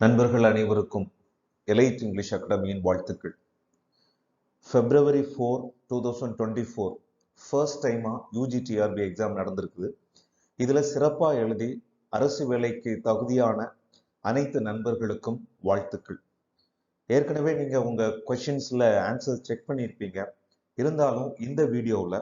நண்பர்கள் அனைவருக்கும் elite English அகாடமியின் வாழ்த்துக்கள். February 4, 2024 ஃபர்ஸ்ட் டைமாக UGTRB எக்ஸாம் நடந்திருக்குது. இதில் சிறப்பாக எழுதி அரசு வேலைக்கு தகுதியான அனைத்து நண்பர்களுக்கும் வாழ்த்துக்கள். ஏற்கனவே நீங்கள் உங்கள் கொஷின்ஸில் ஆன்சர் செக் பண்ணியிருப்பீங்க. இருந்தாலும் இந்த வீடியோவில்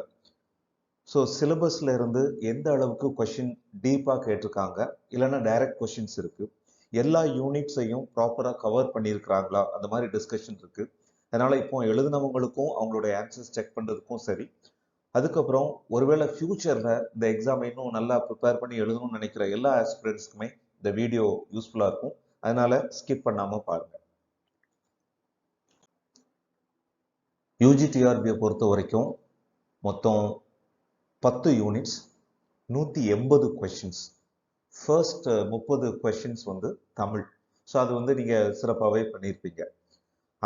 சிலபஸில் இருந்து எந்த அளவுக்கு கொஷின் டீப்பாக கேட்டிருக்காங்க, இல்லைன்னா டைரக்ட் கொஷின்ஸ் இருக்குது, எல்லா யூனிட்ஸையும் ப்ராப்பராக கவர் பண்ணியிருக்கிறாங்களா, அந்த மாதிரி டிஸ்கஷன் இருக்குது. அதனால் இப்போ எழுதினவங்களுக்கும் அவங்களுடைய ஆன்சர்ஸ் செக் பண்ணுறதுக்கும் சரி, அதுக்கப்புறம் ஒருவேளை ஃப்யூச்சரில் இந்த எக்ஸாம் இன்னும் நல்லா ப்ரிப்பேர் பண்ணி எழுதணும்னு நினைக்கிற எல்லா ஆஸ்பிரண்ட்ஸ்க்குமே இந்த வீடியோ யூஸ்ஃபுல்லாக இருக்கும். அதனால் ஸ்கிப் பண்ணாமல் பாருங்கள். UGTRBயை பொறுத்த வரைக்கும் மொத்தம் 10 units, 180 questions. First 30 questions Tamil. அது நீங்கள் சிறப்பாகவே பண்ணியிருப்பீங்க.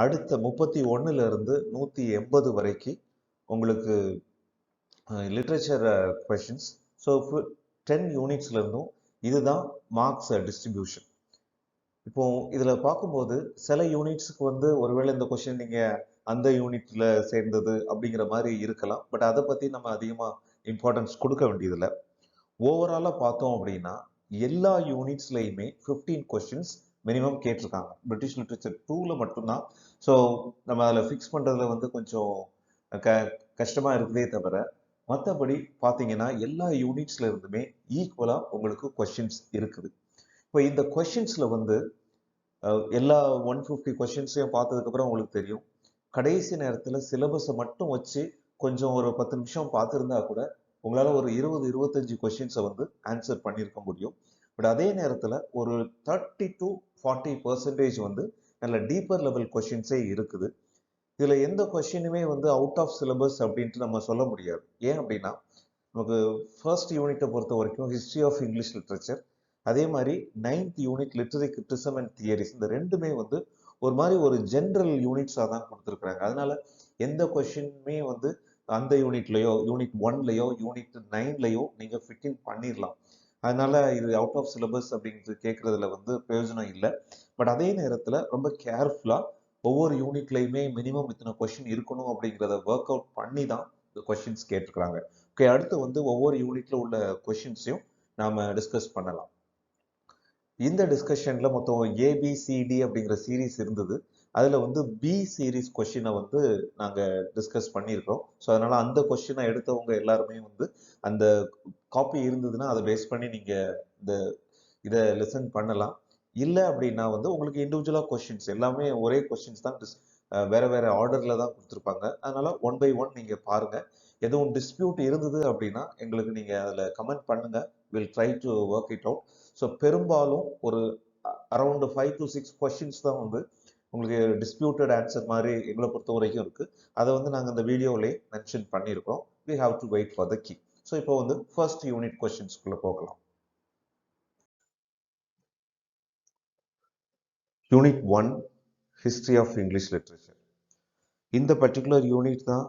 அடுத்த 31 இருந்து 180 வரைக்கும் உங்களுக்கு லிட்ரேச்சர் கொஷின்ஸ். 10 யூனிட்ஸ்லேருந்தும் இதுதான் மார்க்ஸ் டிஸ்ட்ரிபியூஷன். இப்போ இதில் பார்க்கும்போது சில யூனிட்ஸுக்கு ஒருவேளை இந்த கொஷின் நீங்கள் அந்த யூனிட்ல சேர்ந்தது அப்படிங்கிற மாதிரி இருக்கலாம். பட் அதை பற்றி நம்ம அதிகமாக இம்பார்ட்டன்ஸ் கொடுக்க வேண்டியதில்லை. ஓவராலாக பார்த்தோம் அப்படின்னா எல்லா யூனிட்ஸ்லையுமே 15 கொஸ்டின்ஸ் மினிமம் கேட்டிருக்காங்க. பிரிட்டிஷ் லிட்ரேச்சர் 2ல மட்டும்தான். நம்ம அதில் ஃபிக்ஸ் பண்ணுறதுல கொஞ்சம் கஷ்டமாக இருக்குதே தவிர, மற்றபடி பார்த்தீங்கன்னா எல்லா யூனிட்ஸ்ல இருந்துமே ஈக்குவலாக உங்களுக்கு கொஸ்டின்ஸ் இருக்குது. இப்போ இந்த கொஸ்டின்ஸில் எல்லா 150 கொஸ்டின்ஸையும் பார்த்ததுக்கப்புறம் உங்களுக்கு தெரியும், கடைசி நேரத்தில் சிலபஸை மட்டும் வச்சு கொஞ்சம் ஒரு 10 நிமிஷம் பார்த்துருந்தா கூட உங்களால் ஒரு 20-25 கொஸ்டின்ஸை ஆன்சர் பண்ணியிருக்க முடியும். பட் அதே நேரத்தில் ஒரு 30 to 40% நல்ல டீப்பர் லெவல் கொஸ்டின்ஸே இருக்குது. இதில் எந்த கொஸ்டினுமே அவுட் ஆஃப் சிலபஸ் அப்படின்ட்டு நம்ம சொல்ல முடியாது. ஏன் அப்படின்னா, நமக்கு ஃபர்ஸ்ட் யூனிட்டை பொறுத்த வரைக்கும் ஹிஸ்ட்ரி ஆஃப் இங்கிலீஷ் லிட்ரேச்சர், அதே மாதிரி 9th unit literary criticism and theories, இந்த ரெண்டுமே ஒரு மாதிரி ஒரு ஜென்ரல் யூனிட்ஸாக தான் கொடுத்துருக்குறாங்க. அதனால எந்த கொஸ்டினுமே அந்த யூனிட்லையோ, யூனிட் 1லையோ, யூனிட் 9லையோ நீங்கள் ஃபிட்டின் பண்ணிடலாம். அதனால இது அவுட் ஆஃப் சிலபஸ் அப்படின்றது கேட்கறதுல பிரயோஜனம் இல்லை. பட் அதே நேரத்தில் ரொம்ப கேர்ஃபுல்லாக ஒவ்வொரு யூனிட்லையுமே மினிமம் இத்தனை கொஸ்டின் இருக்கணும் அப்படிங்கிறத ஒர்க் அவுட் பண்ணி தான் இந்த கொஸ்டின்ஸ் கேட்டிருக்கிறாங்க. ஓகே, அடுத்து ஒவ்வொரு யூனிட்ல உள்ள கொஸ்டின்ஸையும் நாம டிஸ்கஸ் பண்ணலாம். இந்த டிஸ்கஷன்ல மொத்தம் ABCD அப்படிங்கிற சீரீஸ் இருந்தது. அதில் பி சீரீஸ் கொஷினை நாங்கள் டிஸ்கஸ் பண்ணியிருக்கோம். அதனால அந்த கொஷினை எடுத்தவங்க எல்லாருமே அந்த காப்பி இருந்ததுன்னா அதை பேஸ் பண்ணி நீங்கள் இதை லெசன் பண்ணலாம். இல்லை அப்படின்னா உங்களுக்கு இண்டிவிஜுவலாக கொஷின்ஸ் எல்லாமே ஒரே கொஷின்ஸ் தான், வேற வேற ஆர்டரில் தான் கொடுத்துருப்பாங்க. அதனால 1 by 1 நீங்கள் பாருங்கள். எதுவும் டிஸ்பியூட் இருந்தது அப்படின்னா எங்களுக்கு நீங்கள் அதில் கமெண்ட் பண்ணுங்கள். Will try to work it out. பெரும்பாலும் ஒரு அரௌண்ட் 5 to 6 கொஸ்டின்ஸ் தான் உங்களுக்கு டிஸ்பியூட்டட் ஆன்சர் மாதிரி எங்களை பொறுத்த வரைக்கும் இருக்கு. அதை நாங்கள் இந்த வீடியோவிலே மென்ஷன் பண்ணியிருக்கோம். We have to wait for the key. இப்போ ஃபர்ஸ்ட் யூனிட் கொஸ்டின்ஸ்குள்ள போகலாம். Unit 1 history of English literature. இந்த பர்டிகுலர் யூனிட் தான்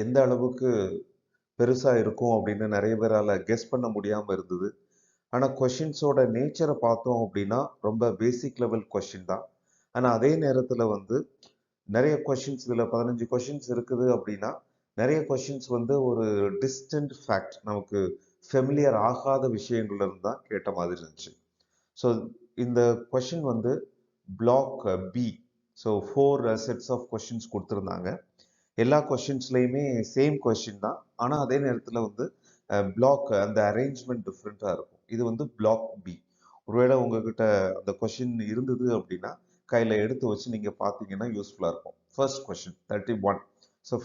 எந்த அளவுக்கு பெருசாக இருக்கும் அப்படின்னு நிறைய பேரால் கெஸ் பண்ண முடியாமல் இருந்தது. ஆனால் கொஷின்ஸோட நேச்சரை பார்த்தோம் அப்படின்னா ரொம்ப பேசிக் லெவல் கொஷின் தான். ஆனால் அதே நேரத்தில் நிறைய கொஷின்ஸ், இதில் 15 கொஷின்ஸ் இருக்குது அப்படின்னா நிறைய கொஷின்ஸ் ஒரு டிஸ்டன்ட் ஃபேக்ட், நமக்கு ஃபெமிலியர் ஆகாத விஷயங்கள்ல இருந்து தான் கேட்ட மாதிரி இருந்துச்சு. இந்த question block B. 4 sets of questions கொடுத்துருந்தாங்க. எல்லா கொஷின்ஸ்லையுமே சேம் கொஷின் தான். ஆனால் அதே நேரத்தில் பிளாக் அந்த அரேஞ்ச்மெண்ட் டிஃப்ரெண்ட்டாக இருக்கும். இது பிளாக் பி. ஒருவேளை உங்ககிட்ட அந்த கொஷின் இருந்தது அப்படின்னா கையில் எடுத்து வச்சு நீங்கள் பார்த்தீங்கன்னா யூஸ்ஃபுல்லாக இருக்கும். First question 31.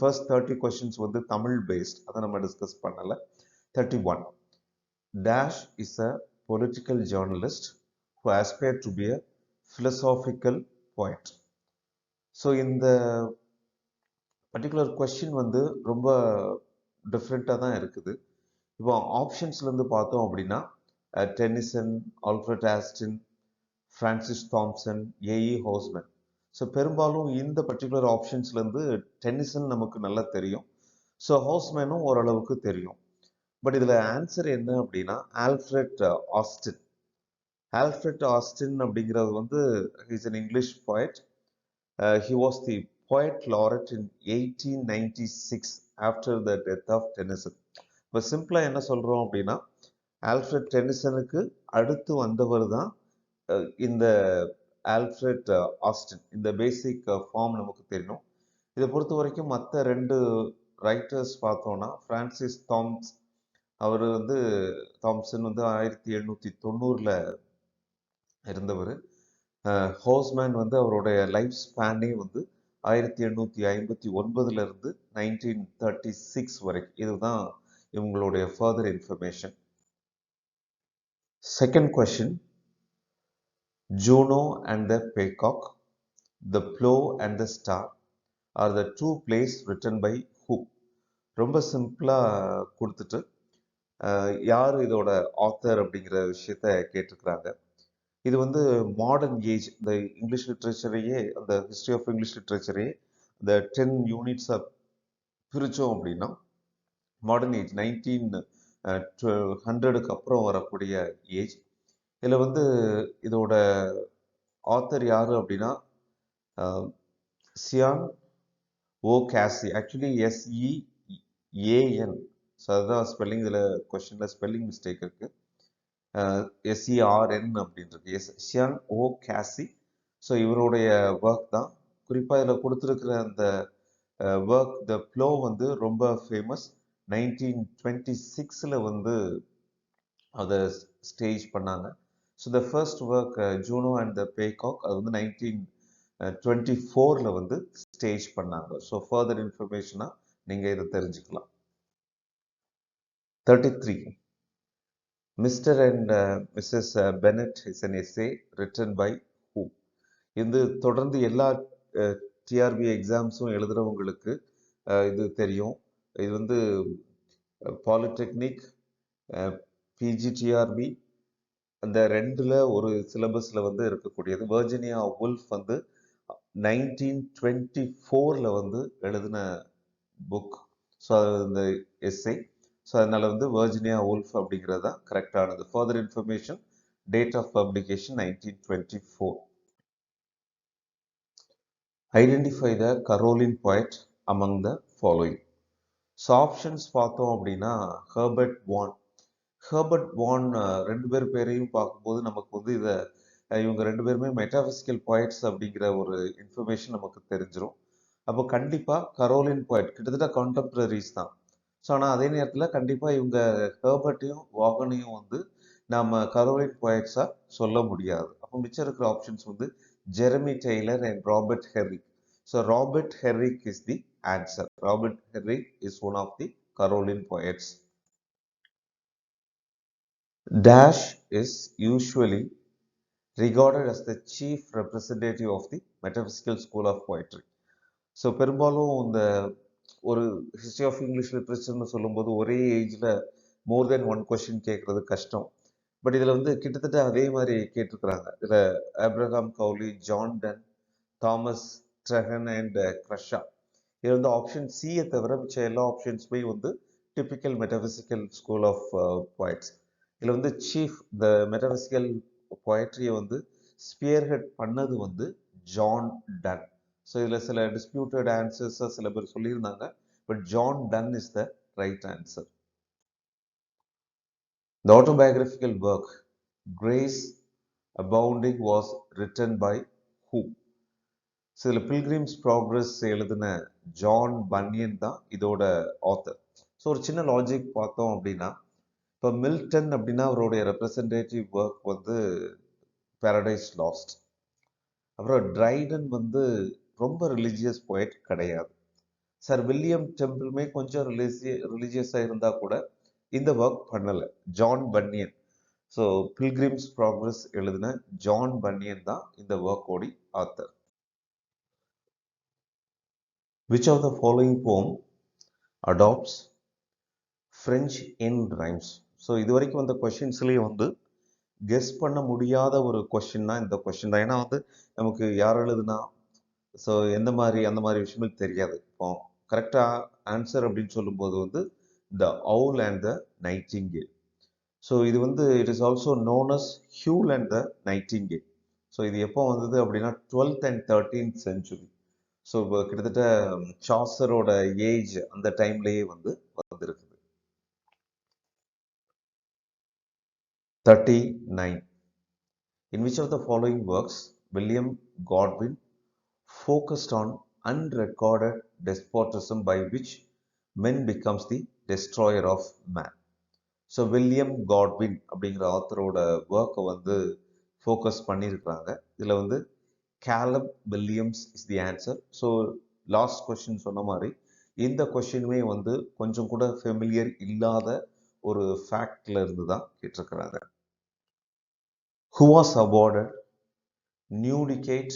First 30 questions Tamil based, அதை நம்ம டிஸ்கஸ் பண்ணலை. 31. Dash is a political journalist who aspired to be a philosophical poet. இந்த பர்டிகுலர் கொஸ்டின் ரொம்ப டிஃப்ரெண்ட்டாக தான் இருக்குது. இப்போ ஆப்ஷன்ஸ்லேருந்து பார்த்தோம் அப்படின்னா Tennyson, Alfred Austin, Francis Thompson, AE Housman. பெரும்பாலும் இந்த பர்டிகுலர் ஆப்ஷன்ஸ்லேருந்து டென்னிசன் நமக்கு நல்லா தெரியும். ஹோஸ்மேனும் ஓரளவுக்கு தெரியும். பட் இதில் ஆன்சர் என்ன அப்படின்னா ஆல்ஃப்ரட் ஆஸ்டின். ஆல்ஃப்ரெட் ஆஸ்டின் அப்படிங்கிறது வந்து is an English poet. He was the poet laureate in 1896 after the death of Tennyson. இப்போ சிம்பிளாக என்ன சொல்கிறோம் அப்படின்னா ஆல்ஃப்ரெட் டென்னிசனுக்கு அடுத்து வந்தவர் தான் இந்த ஆல்ஃப்ரெட் ஆஸ்டின். இந்த பேசிக் ஃபார்ம் நமக்கு தெரியணும். இதை பொறுத்த வரைக்கும் மற்ற ரெண்டு ரைட்டர்ஸ் பார்த்தோன்னா ஃப்ரான்சிஸ் அவர் வந்து தாம்சன் வந்து 1790 இருந்தவர். ஹோஸ்மேன் வந்து அவருடைய லைஃப் ஸ்பேனே வந்து 1859 இருந்து 1936 வரைக்கும். இதுதான் இவங்களுடைய further information. Second question, Juno and the paycock, the plough and the star are the two plays written by who? ரொம்ப சிம்பிளாக கொடுத்துட்டு யார் இதோட ஆத்தர் அப்படிங்கிற விஷயத்த கேட்டிருக்கிறாங்க. இது வந்து மாடர்ன் ஏஜ், இந்த இங்கிலீஷ் லிட்ரேச்சரையே, அந்த ஹிஸ்ட்ரி ஆஃப் இங்கிலீஷ் லிட்ரேச்சரையே இந்த 10 யூனிட்ஸாக பிரித்தோம் அப்படின்னா மாடர்ன் ஏஜ் 1900க்கு அப்புறம் வரக்கூடிய ஏஜ். இதில் வந்து இதோட ஆத்தர் யார் அப்படின்னா Sean O Casey. Actually SEAN. So அதுதான் ஸ்பெல்லிங். இதில் கொஸ்டினில் ஸ்பெல்லிங் மிஸ்டேக் இருக்குது. SERN அப்படின்றது சியான் ஓ கேசி. ஸோ இவருடைய ஒர்க் தான் குறிப்பாக இதில் கொடுத்துருக்கிற அந்த ஒர்க் த ப்ளோ வந்து ரொம்ப ஃபேமஸ். 1926 வந்து அதை ஸ்டேஜ் பண்ணாங்க. So the first work Juno and the paycock அது வந்து 1924 வந்து ஸ்டேஜ் பண்ணாங்க. ஸோ ஃபர்தர் இன்ஃபர்மேஷனாக நீங்கள் இதை தெரிஞ்சுக்கலாம். 33. Mr. and Mrs. Bennett is an essay written by who? இது தொடர்ந்து எல்லா டிஆர்பி எக்ஸாம்ஸும் எழுதுறவங்களுக்கு இது தெரியும். இது வந்து பாலிடெக்னிக், பிஜிடிஆர்பி அந்த ரெண்டில் ஒரு சிலபஸில் வந்து இருக்கக்கூடியது. வெர்ஜினியா வுல்ஃப் வந்து 1924 வந்து எழுதின புக். ஸோ அது இந்த எஸ்ஸே. ஸோ அதனால் வந்து வெர்ஜினியா வுல்ஃப் அப்படிங்கிறது தான் கரெக்டானது. Further information, date of publication 1924. Identify the Caroline poet among the following. So options பார்த்தோம் அப்படின்னா ஹெர்பர்ட் வான். ஹெர்பர்ட் வான் ரெண்டு பேரையும் பார்க்கும்போது நமக்கு வந்து இவங்க ரெண்டு பேருமே மெட்டாபிசிக்கல் poets அப்படிங்கிற ஒரு இன்ஃபர்மேஷன் நமக்கு தெரிஞ்சிடும். அப்போ கண்டிப்பாக கரோலின் poet கிட்டத்தட்ட கான்டெம்பரரிஸ் தான். ஸோ ஆனால் அதே நேரத்தில் கண்டிப்பாக இவங்க ஹெர்பர்ட்டையும் வாகனையும் வந்து நம்ம கரோலின் poetsஆ சொல்ல முடியாது. அப்போ மிச்சம் இருக்கிற ஆப்ஷன்ஸ் வந்து Jeremy Taylor and Robert Herrick. So Robert Herrick is the answer. Robert Herrick is one of the Caroline poets. Dash is usually regarded as the chief representative of the metaphysical school of poetry. So பெரும்பாலும் இந்த ஒரு history of English லிட்ரேச்சர்னு சொல்லும்போது ஒரே ஏஜில் மோர் தென் one question கேட்குறது கஷ்டம். But இதில் வந்து கிட்டத்தட்ட அதே மாதிரி கேட்டிருக்கிறாங்க. இதில் Abraham Cowley, John Donne, Thomas Traherne and Crashaw. இது வந்து ஆப்ஷன் சியை தவிர மிச்ச எல்லா ஆப்ஷன்ஸுமே வந்து typical metaphysical school of poets. இதில் வந்து சீஃப் த மெட்டபிசிக்கல் poetryயை வந்து ஸ்பியர்ஹெட் பண்ணது வந்து ஜான் டன். ஸோ இதில் சில டிஸ்பியூட்டட் ஆன்சர்ஸை சில பேர் சொல்லியிருந்தாங்க. But John Donne is the right answer. The autobiographical work Grace Abounding was written by who? So இதில் பில்கிரிம்ஸ் ப்ராக்ரஸ் எழுதின ஜான் பன்யன் தான் இதோட ஆத்தர். ஸோ ஒரு சின்ன லாஜிக் பார்த்தோம் அப்படின்னா, இப்போ மில்டன் அப்படின்னா அவருடைய ரெப்ரசன்டேட்டிவ் ஒர்க் வந்து பேரடைஸ் லாஸ்ட். அப்புறம் ட்ரைடன் வந்து ரொம்ப ரிலீஜியஸ் poet கிடையாது. சார் வில்லியம் டெம்பிளுமே கொஞ்சம் ரிலீஜியஸாக இருந்தால் கூட இந்த ஒர்க் பண்ணலை. John Bunyan. So Pilgrim's Progress எழுதின ஜான் பன்யன் தான் இந்த ஒர்க்கோடி author. Which of the following poem adopts French in rhymes? So இது வரைக்கும் வந்த கொஷின்ஸ்லேயே வந்து கெஸ் பண்ண முடியாத ஒரு கொஷின் தான் இந்த கொஷின் தான். ஏன்னா வந்து நமக்கு யார் எழுதுனா, ஸோ எந்த மாதிரி அந்த மாதிரி விஷயங்கள் தெரியாது. இப்போ கரெக்டாக ஆன்சர் அப்படின்னு சொல்லும்போது வந்து the owl and the nightingale. So இது வந்து it is also known as Hule and the nightingale. So இது எப்போ வந்தது அப்படின்னா 12th and 13th century. So இப்போ கிட்டத்தட்ட சாசரோட ஏஜ் அந்த டைம்லேயே வந்து வந்திருக்குது. 39. In which of the following works William Godwin focused on unrecorded despotism by which men becomes the destroyer of man? So William Godwin அப்படிங்கிற ஆத்தரோட ஒர்க்கை வந்து ஃபோக்கஸ் பண்ணியிருக்கிறாங்க. இதில் வந்து Caleb Williams is the answer. So last question சொன்ன மாதிரி இந்த கொஸ்டினுமே வந்து கொஞ்சம் கூட ஃபெமிலியர் இல்லாத ஒரு ஃபேக்ட்ல இருந்து தான் கேட்டிருக்கிறாங்க. Who was awarded Newdigate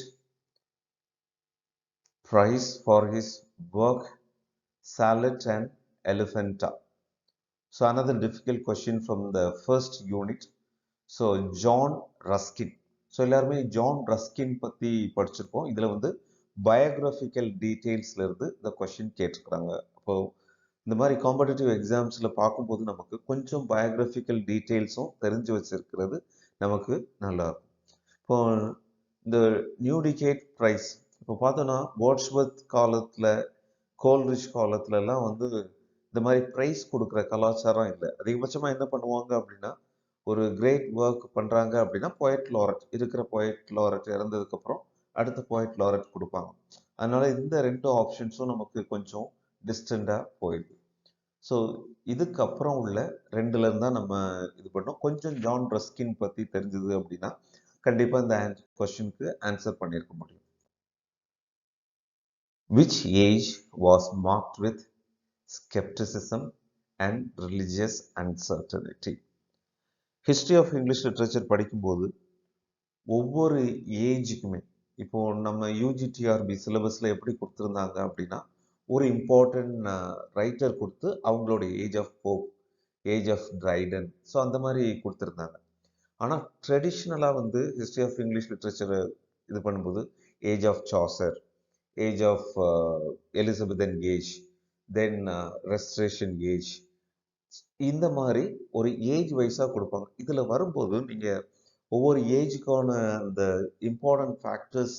Prize for his work Salad and Elephanta? So another difficult question from the first unit. So John Ruskin. So எல்லாருமே ஜான் ரஸ்கின் பற்றி படிச்சிருப்போம். இதில் வந்து பயோகிராஃபிக்கல் டீட்டெயில்ஸில் இருந்து இந்த கொஷின் கேட்டிருக்கிறாங்க. அப்போது இந்த மாதிரி காம்படிட்டிவ் எக்ஸாம்ஸில் பார்க்கும்போது நமக்கு கொஞ்சம் பயோகிராஃபிக்கல் டீட்டெயில்ஸும் தெரிஞ்சு வச்சிருக்கிறது நமக்கு நல்லா இருக்கும். இப்போ இந்த நியூடிகேட் ப்ரைஸ் இப்போ பார்த்தோன்னா வேர்ட்ஸ்வொர்த் காலத்தில், கோல்ரிட்ஜ் காலத்துலலாம் வந்து இந்த மாதிரி ப்ரைஸ் கொடுக்குற கலாச்சாரம் இல்லை. அதிகபட்சமாக என்ன பண்ணுவாங்க அப்படின்னா, ஒரு கிரேட் ஒர்க் பண்ணுறாங்க அப்படின்னா போயட் லாரட், இருக்கிற போயட் லாரட் இறந்ததுக்கப்புறம் அடுத்த போயட் லாரட் கொடுப்பாங்க. அதனால இந்த ரெண்டு ஆப்ஷன்ஸும் நமக்கு கொஞ்சம் டிஸ்டண்டாக போயிடுது. ஸோ இதுக்கப்புறம் உள்ள ரெண்டுல இருந்தா நம்ம இது பண்ணோம். கொஞ்சம் ஜான் ரஸ்கின் பற்றி தெரிஞ்சது அப்படின்னா கண்டிப்பாக இந்த கொஸ்டினுக்கு ஆன்சர் பண்ணியிருக்க முடியும். Which age was marked with skepticism and religious uncertainty? History of English literature படிக்கும்போது ஒவ்வொரு ஏஜுக்குமே இப்போ நம்ம யூஜிடிஆர்பி சிலபஸில் எப்படி கொடுத்துருந்தாங்க அப்படின்னா, ஒரு இம்பார்ட்டன்ட் ரைட்டர் கொடுத்து அவங்களோட age of Pope, age of Dryden, so அந்த மாதிரி கொடுத்துருந்தாங்க. ஆனால் ட்ரெடிஷ்னலாக வந்து ஹிஸ்ட்ரி ஆஃப் இங்கிலீஷ் லிட்ரேச்சரை இது பண்ணும்போது age of Chaucer, age of Elizabethan age, then restoration age, இந்த மாதிரி ஒரு ஏஜ் வைஸாக கொடுப்பாங்க. இதில் வரும்போது நீங்கள் ஒவ்வொரு ஏஜுக்கான அந்த இம்பார்ட்டன்ட் ஃபேக்டர்ஸ்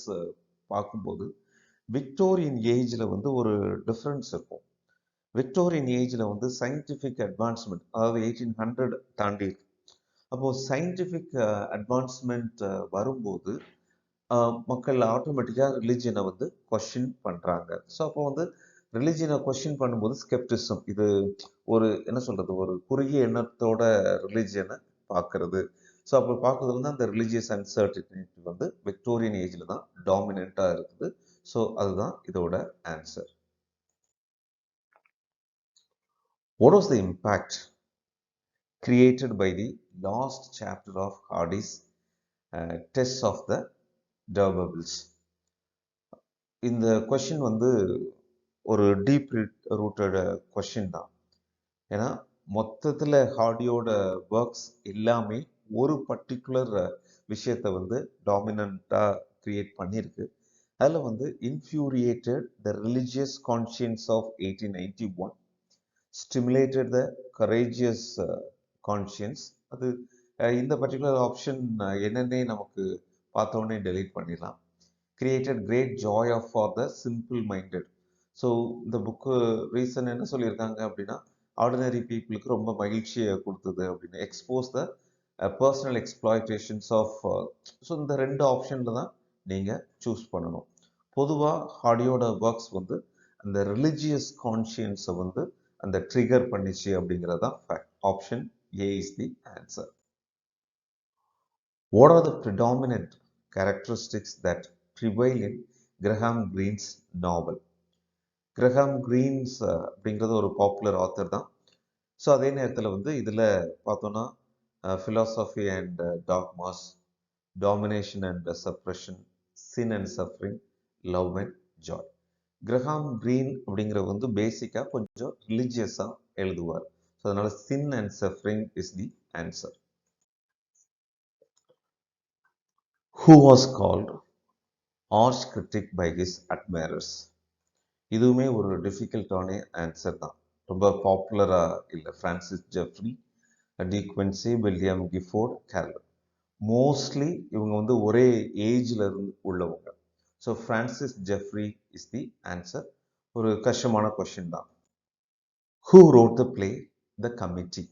பார்க்கும்போது விக்டோரியன் ஏஜில் வந்து ஒரு டிஃப்ரென்ஸ் இருக்கும். விக்டோரியன் ஏஜில் வந்து சயின்டிஃபிக் அட்வான்ஸ்மெண்ட், அதாவது 1800 தாண்டி இருக்கு. அப்போது சயின்டிஃபிக் அட்வான்ஸ்மெண்ட் வரும்போது மக்கள் ஆட்டோமேட்டிக்காக ரிலிஜியனை வந்து கொஸ்டின் பண்ணுறாங்க. ஸோ அப்போ வந்து ரிலிஜியனை கொஸ்டின் பண்ணும்போது ஸ்கெப்டிசம், இது ஒரு என்ன சொல்கிறது, ஒரு குறுகிய எண்ணத்தோட ரிலிஜியனை பார்க்கறது. ஸோ அப்போ பார்க்குறது வந்து அந்த ரிலீஜியஸ் அன்சர்டினிட்டி வந்து விக்டோரியன் ஏஜில் தான் டாமினண்ட்டாக இருக்குது. ஸோ அதுதான் இதோட answer. What was the impact created by the last chapter of Hardy's Tests of the D'Urbervilles? இந்த கொஷின் வந்து ஒரு டீப் ரூட்டட் கொஷின் தான். ஏன்னா மொத்தத்தில் ஹார்டியோட ஒர்க்ஸ் எல்லாமே ஒரு பர்டிகுலர் விஷயத்தை வந்து டாமினண்ட்டாக கிரியேட் பண்ணியிருக்கு. அதில் வந்து infuriated the religious conscience of 1891, stimulated the courageous conscience. அது இந்த பர்டிகுலர் ஆப்ஷன் என்னன்னே நமக்கு பார்த்தோன்னே டெலீட் பண்ணிடலாம். Created great joy of for the simple minded. So இந்த புக்கு ரீசன் என்ன சொல்லியிருக்காங்க அப்படின்னா, ஆர்டினரி பீப்புளுக்கு ரொம்ப மகிழ்ச்சியை கொடுத்தது அப்படின்னு. Expose the personal exploitations of. So இந்த ரெண்டு ஆப்ஷனில் தான் நீங்கள் சூஸ் பண்ணணும். பொதுவாக ஹார்டியோட ஒர்க்ஸ் வந்து அந்த ரிலிஜியஸ் கான்ஷியன்ஸை வந்து அந்த ட்ரிகர் பண்ணிச்சு அப்படிங்கிறது தான் fact. Option A is the answer. What are the predominant characteristics that prevail in Graham Greene's novel? Graham Greene's அப்படிங்கிறது ஒரு பாப்புலர் ஆத்தர் தான். ஸோ அதே நேரத்தில் வந்து இதில் பார்த்தோன்னா philosophy and dogmas, domination and suppression, sin and suffering, love and joy. Graham green அப்படிங்கிறது வந்து பேசிக்காக கொஞ்சம் ரிலீஜியஸாக எழுதுவார். ஸோ அதனால sin and suffering is the answer. Who was called arch critic by his admirers? இதுவுமே ஒரு டிஃபிகல்ட்டான ஆன்சர் தான், ரொம்ப பாப்புலராக இல்லை. Francis Jeffrey, De Quincey, William Gifford, Carroll. Mostly இவங்க வந்து ஒரே ஏஜ்ல இருந்து உள்ளவங்க. So Francis Jeffrey is the answer. ஒரு கஷ்டமான கொஸ்டின் தான். Who wrote the play The Committee?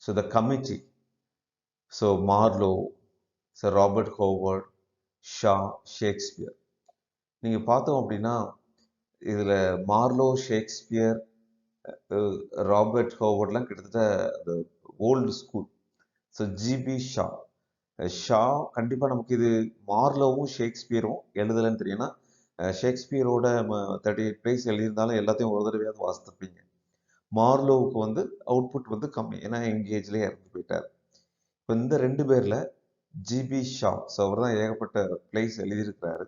So the committee, so Marlowe, Sir Robert Howard, Shah, Shakespeare. நீங்க பார்த்தோம் அப்படின்னா இதுல மார்லோ, ஷேக்ஸ்பியர், ராபர்ட் ஹோவர்ட்லாம் கிட்டத்தட்ட அந்த old school. So GB Shah. Shah கண்டிப்பாக நமக்கு இது மார்லோவும் ஷேக்ஸ்பியரும் எழுதலைன்னு தெரியும். ஏன்னா ஷேக்ஸ்பியரோட 38 பிளேஸ் எழுதியிருந்தாலும் எல்லாத்தையும் ஒரு தடவையாவது வாசித்துப்பீங்க. மார்லோவுக்கு வந்து அவுட்புட் வந்து கம்மி, ஏன்னா எங்கேஜ்லேயே இறந்து போயிட்டார். இப்போ இந்த 2 பேரில் ஜிபி ஷா, ஸோ அவர் தான் ஏகப்பட்ட பிளேஸ் எழுதியிருக்கிறாரு.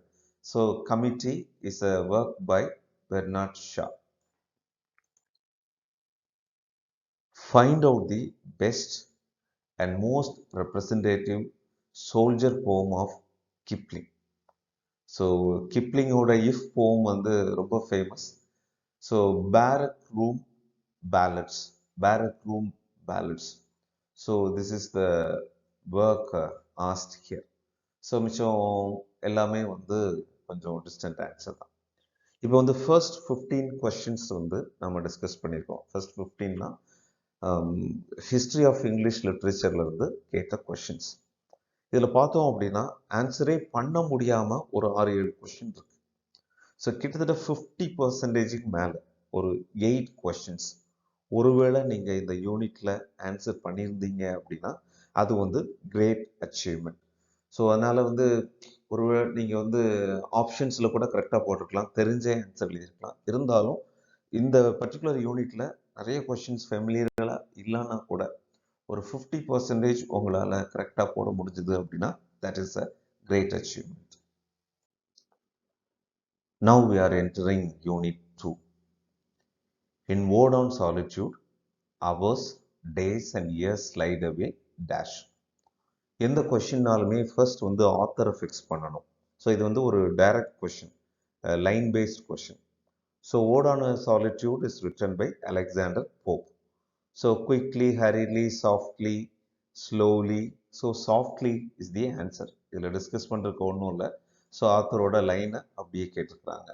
So committee is a work by Bernard Shaw. Find out the best and most representative soldier poem of Kipling. ஸோ கிப்ளிங்கோட இஃப் போம் வந்து ரொம்ப famous. So barrack room ballads, barrack room ballads. So this is the work asked here. So மிச்சம் எல்லாமே வந்து கொஞ்சம் distant answer தான். இப்போ வந்து ஃபர்ஸ்ட் 15 கொஸ்டின்ஸ் வந்து நம்ம டிஸ்கஸ் பண்ணியிருக்கோம். ஃபர்ஸ்ட் 15னா ஹிஸ்ட்ரி ஆஃப் இங்கிலீஷ் லிட்ரேச்சர்ல இருந்து கேட்ட கொஸ்டின்ஸ். இதில் பார்த்தோம் அப்படின்னா ஆன்சரே பண்ண முடியாமல் ஒரு 6-7 கொஸ்டின் இருக்கு. ஸோ கிட்டத்தட்ட 50% மேலே ஒரு 8 கொஸ்டின்ஸ். ஒருவேளை நீங்கள் இந்த யூனிட்ல ஆன்சர் பண்ணியிருந்தீங்க அப்படின்னா அது வந்து கிரேட் அச்சீவ்மெண்ட். ஸோ அதனால் வந்து ஒருவேளை நீங்கள் வந்து ஆப்ஷன்ஸில் கூட கரெக்டாக போட்டிருக்கலாம், தெரிஞ்ச ஆன்சர் எழுதியிருக்கலாம். இருந்தாலும் இந்த பர்டிகுலர் யூனிட்ல நிறைய கொஸ்டின்ஸ் ஃபெமிலியர்களாக இல்லைன்னா கூட ஒரு 50% உங்களால் கரெக்டாக போட முடிஞ்சுது அப்படின்னா that is a great achievement. Now we are entering Unit 2. In Word on Solitude, hours, days and years slide away dash. எந்த கொஸ்டின்னாலுமே ஃபர்ஸ்ட் வந்து ஆத்தரை ஃபிக்ஸ் பண்ணணும். ஸோ இது வந்து ஒரு direct question, line based question. So Word on Solitude is written by Alexander Pope. So quickly, hurriedly, softly, slowly. So softly is the answer. இதில் discuss பண்ணுறதுக்கு ஒன்றும் இல்லை. ஸோ ஆத்தரோட லைனை அப்படியே கேட்டிருக்கிறாங்க.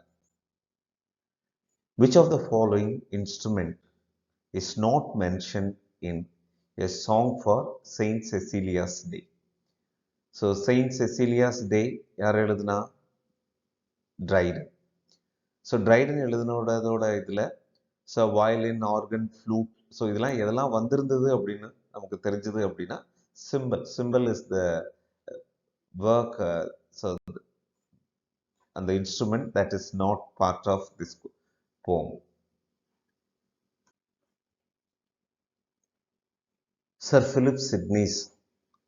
Which of the following instrument is not mentioned in a song for Saint Cecilia's Day? So Saint Cecilia's Day யார் எழுதுனா? Dryden. So Dryden எழுதுனோட இதில் so violin, organ, flute, so இதெல்லாம் எதெல்லாம் வந்திருந்தது அப்படின்னு நமக்கு தெரிஞ்சது அப்படின்னா cymbal is the work, so அந்த instrument that is not part of this poem. Sir Philip Sidney's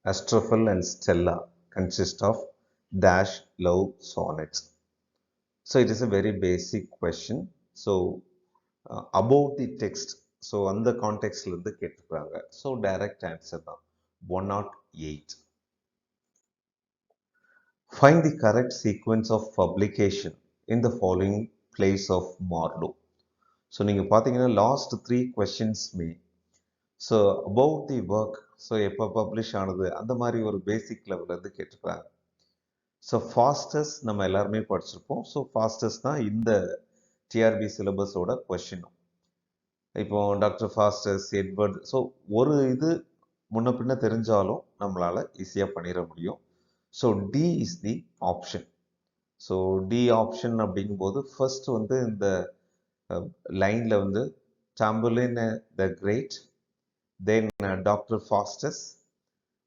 Astrophel and Stella consist of dash love sonnets. So it is a very basic question. So about the text, so அந்த கான்டெக்ட்ல இருந்து கேட்டிருக்காங்க. So direct answer தான் 108. Find the correct sequence of publication in the following plays of Marlowe. So நீங்கள் பார்த்தீங்கன்னா last 3 கொஸ்டின்ஸ்மே so about the work, so எப்போ publish ஆனது அந்த மாதிரி ஒரு பேசிக் லெவல்லேருந்து கேட்டிருக்காங்க. ஸோ ஃபாஸ்டஸ்ட் நம்ம எல்லாருமே படிச்சிருப்போம். ஸோ ஃபாஸ்டஸ்ட் தான் இந்த டிஆர்பி சிலபஸோட கொஸ்டினும். இப்போ டாக்டர் ஃபாஸ்டஸ், எட்வர்ட், ஸோ ஒரு இது முன்ன பின்ன தெரிஞ்சாலும் நம்மளால ஈஸியாக பண்ணிட முடியும். So D is the option. So D option அப்படிங்கும்போது ஃபர்ஸ்ட் வந்து இந்த லைனில் வந்து Chamberlain the Great, then Dr. Faustus,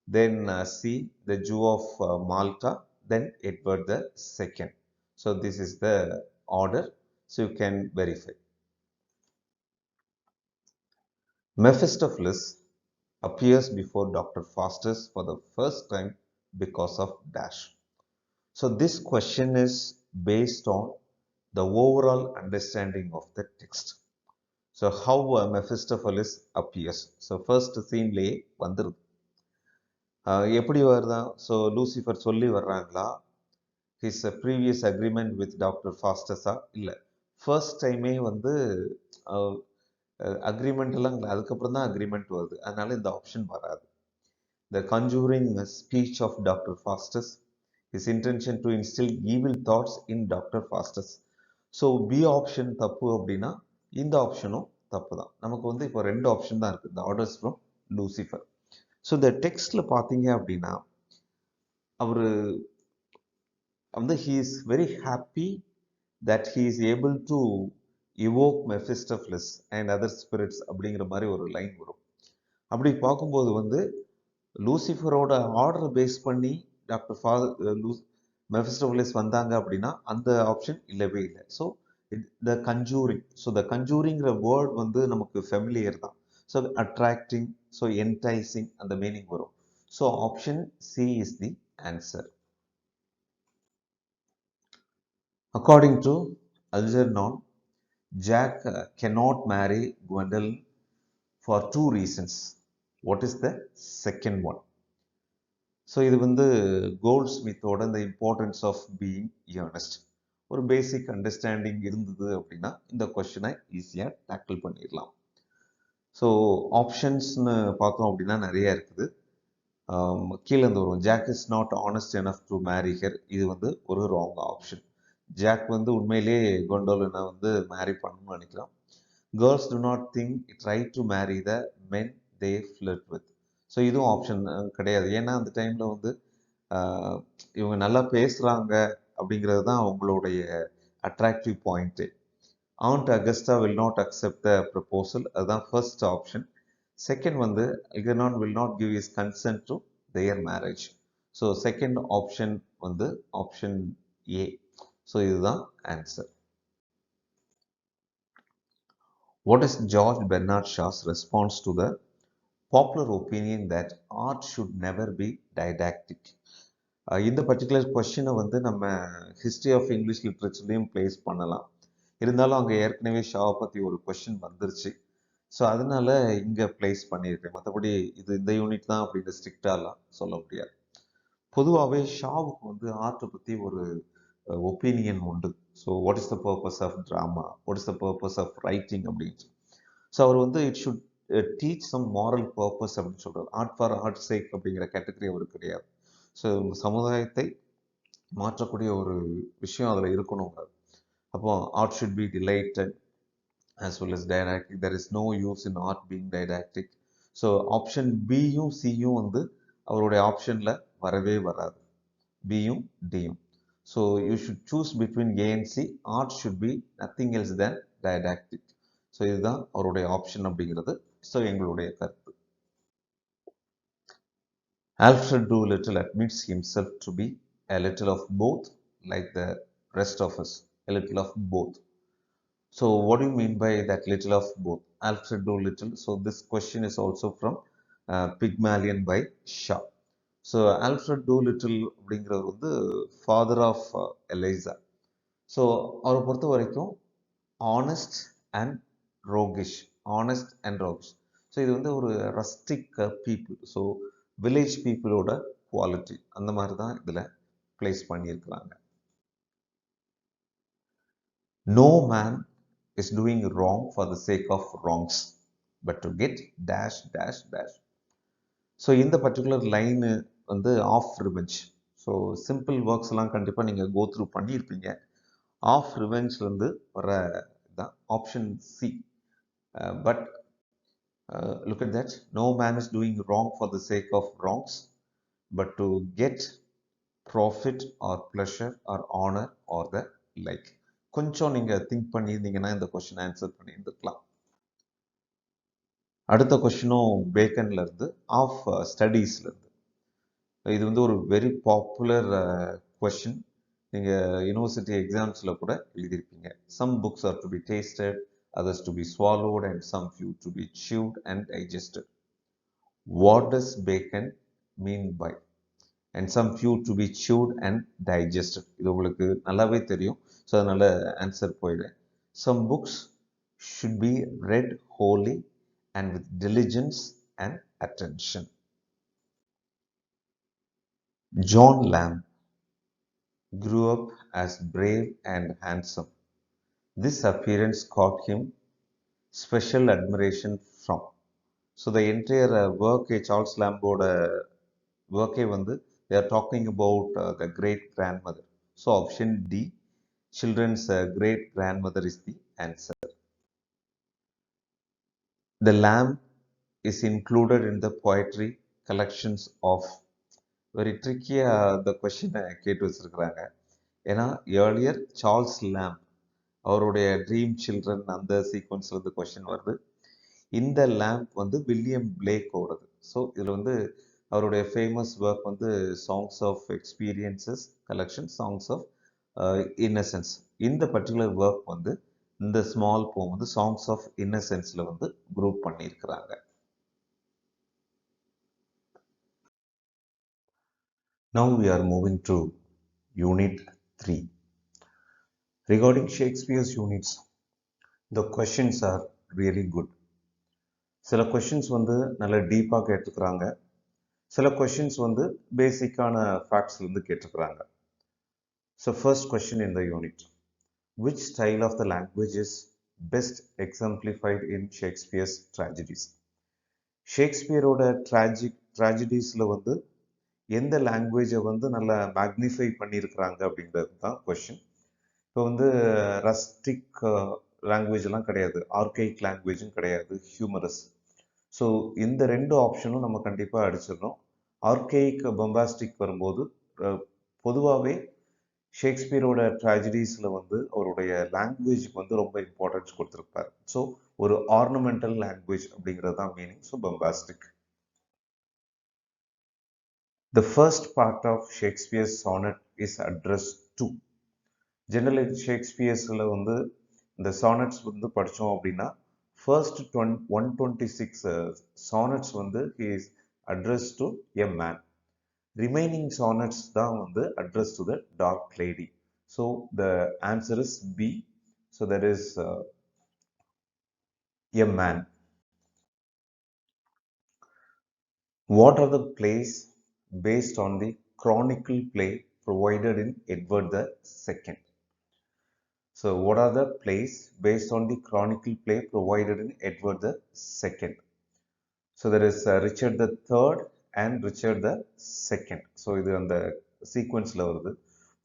then C, the Jew of Malta, then Edward the Second. So this is the order, so you can verify. Mephistopheles appears before Dr. Faustus for the first time because of dash. So this question is based on the overall understanding of the text. So how Mephistopheles appears. So first scene லே வந்துருது. எப்படி வருதா? So Lucifer சொல்லி வர்றாங்களா? His previous agreement with doctor ஃபாஸ்டஸா? இல்லை, first டைமே வந்து agreement எல்லாம் அதுக்கப்புறம் தான் அக்ரிமெண்ட் வருது, அதனால இந்த ஆப்ஷன் வராது. The conjuring speech of Dr. Faustus, his intention to instill evil thoughts in Dr. Faustus. So B option தப்பு அப்படின்னா இந்த ஆப்ஷனும் தப்பு தான். நமக்கு வந்து இப்போ 2 ஆப்ஷன் தான் இருக்குது, the orders from Lucifer. So இந்த டெக்ஸ்ட்ல பார்த்தீங்க அப்படின்னா அவர் வந்து he is very happy that he is able to evoke Mephistopheles and other spirits அப்படிங்கிற மாதிரி ஒரு லைன் வரும். அப்படி பார்க்கும்போது வந்து லூசிஃபரோட ஆர்டரை பேஸ் பண்ணி டாக்டர் மெஃபிஸ்டோஃபெலிஸ் வந்தாங்க அப்படின்னா அந்த ஆப்ஷன் இல்லவே இல்லை. So the conjuring, so the கன்ஜூரிங்கிற வேர்ட் வந்து நமக்கு ஃபெமிலியர் தான். ஸோ அட்ராக்டிங், ஸோ என்டைசிங் அந்த மீனிங் வரும். So option C is the answer. According to Algernon, Jack cannot marry Gwendolyn for 2 reasons. What is the second one? So இது வந்து gold ஸ்மித்தோட இந்த importance of being Ernest ஒரு basic understanding இருந்தது அப்படின்னா இந்த கொஸ்டினை ஈஸியாக டேக்கிள் பண்ணிடலாம். ஸோ ஆப்ஷன்ஸ்னு பார்த்தோம் அப்படின்னா நிறைய இருக்குது. கீழே இருந்து வரும், Jack is not honest enough to marry her, இது வந்து ஒரு ராங் ஆப்ஷன். ஜாக் வந்து உண்மையிலேயே கொண்டோலினை வந்து மேரி பண்ணணும்னு நினைக்கிறான். Girls to not think try to marry the men they flirt with. So இதுவும் ஆப்ஷன் கிடையாது. ஏன்னா அந்த டைமில் வந்து இவங்க நல்லா பேசுகிறாங்க அப்படிங்கிறது தான் அவங்களுடைய attractive point. Aunt Augusta will not accept the proposal, அதுதான் ஃபர்ஸ்ட் ஆப்ஷன். செகண்ட் வந்து Algernon will not give his consent to their marriage. So second option வந்து ஆப்ஷன் ஏ. ஸோ இதுதான் answer. What is George Bernard Shaw's response to the popular opinion that art should never be didactic? இந்த particular கொஸ்டினை வந்து நம்ம history of English லிட்ரேச்சர்லையும் place பண்ணலாம். இருந்தாலும் அங்கே ஏற்கனவே ஷாவை பற்றி ஒரு கொஸ்டின் வந்துருச்சு, ஸோ அதனால இங்கே பிளேஸ் பண்ணியிருக்கேன். மற்றபடி இது இந்த யூனிட் தான் அப்படின்னு ஸ்ட்ரிக்டாலாம் சொல்ல முடியாது. பொதுவாகவே ஷாவுக்கு வந்து ஆர்ட்டை பற்றி ஒரு ஒப்பீனியன் உண்டு. So what is the purpose of drama, what is the purpose of writing அப்படின்னு. ஸோ அவர் வந்து it should teach some moral purpose அப்படின்னு சொல்கிறார். ஆர்ட் ஃபார் ஆர்ட் சேக் அப்படிங்கிற கேட்டகரி அவர் கிடையாது. ஸோ சமுதாயத்தை மாற்றக்கூடிய ஒரு விஷயம் அதில் இருக்கணுங்க. அப்போ art should B delighted as well as didactic. There is no use in art being didactic. So option பியும் சியும் வந்து அவருடைய ஆப்ஷனில் வரவே வராது, பியும் டியும். So you should choose between A and C. Art should be nothing else than didactic. So இதுதான் அவருடைய ஆப்ஷன் அப்படிங்கிறது. ஸோ எங்களுடைய கருத்து. Alfred Doolittle admits himself to be a little of both, like the rest of us, a little of both. So what do you mean by that little of both? Alfred Doolittle. So this question is also from Pygmalion by Shaw. So Alfred Doolittle அப்படிங்கிறவர் வந்து father of எலைசா. So அவரை பொறுத்த வரைக்கும் honest and roguish, honest and roguish. So இது வந்து ஒரு rustic people, so village பீப்புளோட quality அந்த மாதிரி தான் இதில் பிளேஸ் பண்ணியிருக்கிறாங்க. No man is doing wrong for the sake of wrongs, but to get dash dash dash. So இந்த பர்டிகுலர் லைனு வந்து of revenge. So simple works எல்லாம் கண்டிப்பாக நீங்கள் கோ த்ரூ பண்ணியிருப்பீங்க. ஆஃப் ரிவெஞ்ச்லேருந்து வர தான் option C. But look at that. No man is doing wrong for the sake of wrongs, but to get profit or pleasure or honor or the like. கொஞ்சம் நீங்கள் think பண்ணியிருந்தீங்கன்னா இந்த question answer பண்ணியிருந்துக்கலாம். அடுத்த கொஸ்டினும் பேக்கன்ல இருந்து, of ஸ்டடீஸ்லேருந்து. இது வந்து ஒரு very popular question. நீங்கள் யூனிவர்சிட்டி எக்ஸாம்ஸில் கூட எழுதியிருப்பீங்க. Some books are to be tasted, others to be swallowed, and some few to be chewed and digested. What does Bacon mean by and some few to be chewed and digested? இது உங்களுக்கு நல்லாவே தெரியும், so அதனால answer போயிடுறேன். Some books should be read wholly and with diligence and attention. John Lamb grew up as brave and handsome. This appearance caught him special admiration from. So the entire work Charles Lamboட work வந்து they are talking about the great grandmother. So option D, children's great grandmother is the answer. The lamb is included in the poetry collections of. Very tricky the question கேட்டு வச்சிருக்கிறாங்க. ஏன்னா earlier Charles lamb அவருடைய dream children அந்த சீக்வன்ஸ்ல இருந்து question வருது. இந்த lamp வந்து William பிளேக்கோடது. So இதில் வந்து அவருடைய ஃபேமஸ் ஒர்க் வந்து songs of experiences collection, songs of innocence. இந்த பர்டிகுலர் ஒர்க் வந்து இந்த ஸ்மால் போம் வந்து சாங்ஸ் ஆஃப் இன்னசென்ஸ்ல வந்து குரூப் பண்ணியிருக்கிறாங்க. Now we are moving to Unit 3. Regarding Shakespeare's units, the questions are really good. சில கொஷின்ஸ் வந்து நல்ல டீப்பாக கேட்டிருக்கிறாங்க, சில கொஷின்ஸ் வந்து பேசிக்கான ஃபேக்ட்ஸ்லேருந்து கேட்டிருக்கிறாங்க. So first question in the unit, which style of the language is best exemplified in Shakespeare's tragedies? ஷேக்ஸ்பியரோட ட்ராஜடிஸில் வந்து எந்த லாங்குவேஜை வந்து நல்லா மேக்னிஃபை பண்ணியிருக்கிறாங்க அப்படின்றது தான் கொஷின். இப்போ வந்து ரஸ்டிக் லாங்குவேஜெல்லாம் கிடையாது, ஆர்கைக் லாங்குவேஜும் கிடையாது, ஹியூமரஸ். ஸோ இந்த ரெண்டு ஆப்ஷனும் நம்ம கண்டிப்பாக அடிச்சிடணும். ஆர்கெயிக் பொம்பாஸ்டிக் வரும்போது பொதுவாகவே ஷேக்ஸ்பியரோட ட்ராஜடிஸில் வந்து அவருடைய லாங்குவேஜுக்கு வந்து ரொம்ப இம்பார்ட்டன்ஸ் கொடுத்துருப்பார். ஸோ ஒரு ஆர்னமெண்டல் லாங்குவேஜ் அப்படிங்கிறது தான் meaning. So bombastic. The first part of Shakespeare's sonnet is addressed to. Generally ஷேக்ஸ்பியர்ஸில் வந்து இந்த சானட்ஸ் வந்து படித்தோம் அப்படின்னா ஃபர்ஸ்ட் 126 சானட்ஸ் வந்து he is addressed to a man. Remaining sonnets தான் வந்து addressed to the dark lady. So the answer is B. So that is a man. What are the plays based on the chronicle play provided in Edward II? So what are the plays based on the chronicle play provided in Edward II? So there is Richard III and Richard II. So இது அந்த சீக்வன்ஸில் வருது.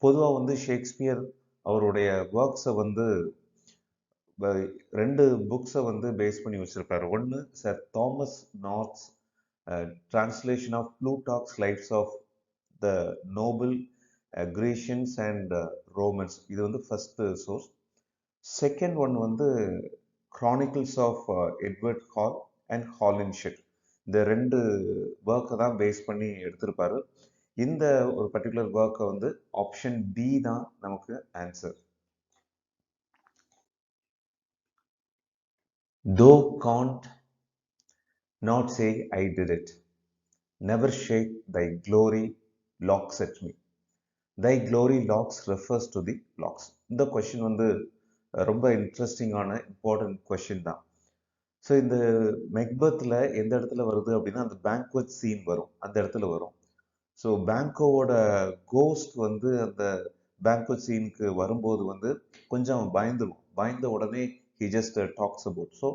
பொதுவாக வந்து Shakespeare அவருடைய ஒர்க்ஸை வந்து ரெண்டு புக்ஸை வந்து பேஸ் பண்ணி வச்சிருப்பாரு. ஒன்று Sir Thomas North's translation of Plutarch's lives of the noble Grecians and Romans, இது வந்து ஃபர்ஸ்ட் சோர்ஸ். செகண்ட் ஒன் வந்து chronicles of Edward Hall and Holinshed. இந்த ரெண்டு ஒர்க்கை தான் பேஸ் பண்ணி எடுத்திருப்பாரு. இந்த ஒரு பர்டிகுலர் ஒர்க்கை வந்து ஆப்ஷன் டி தான் நமக்கு answer. Thou can't not say I did it. Never shake thy glory locks at me. Thy glory locks refers to the locks. இந்த கொஸ்டின் வந்து ரொம்ப இன்ட்ரெஸ்டிங்கான இம்பார்ட்டன்ட் கொஸ்டின் தான். ஸோ இந்த மெக்பத்தில் எந்த இடத்துல வருது அப்படின்னா அந்த பேங்க்வெட் சீன் வரும், அந்த இடத்துல வரும். ஸோ பேங்கோவோட கோஸ்ட் வந்து அந்த பேங்க்வெட் சீனுக்கு வரும்போது வந்து கொஞ்சம் பயந்துடும். பயந்த உடனே he just talks about. So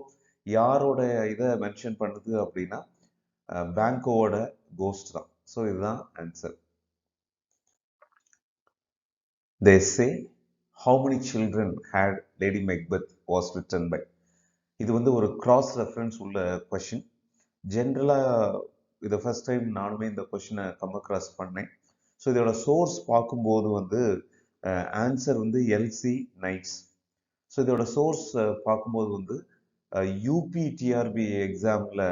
யாரோட இதை மென்ஷன் பண்ணுது அப்படின்னா பேங்கோவோட கோஸ்ட் தான். ஸோ இதுதான் answer. They say how many children had Lady Macbeth was written by. இது வந்து ஒரு கிராஸ் ரெஃபரன்ஸ் உள்ள கொஷின். ஜென்ரலாக இதை ஃபர்ஸ்ட் டைம் நானுமே இந்த கொஷினை கம் அக்ராஸ் பண்ணேன். ஸோ இதோட சோர்ஸ் பார்க்கும்போது வந்து ஆன்சர் வந்து எல்சி நைட்ஸ். ஸோ இதோட சோர்ஸ் பார்க்கும்போது வந்து யூபிடிஆர்பி எக்ஸாமில்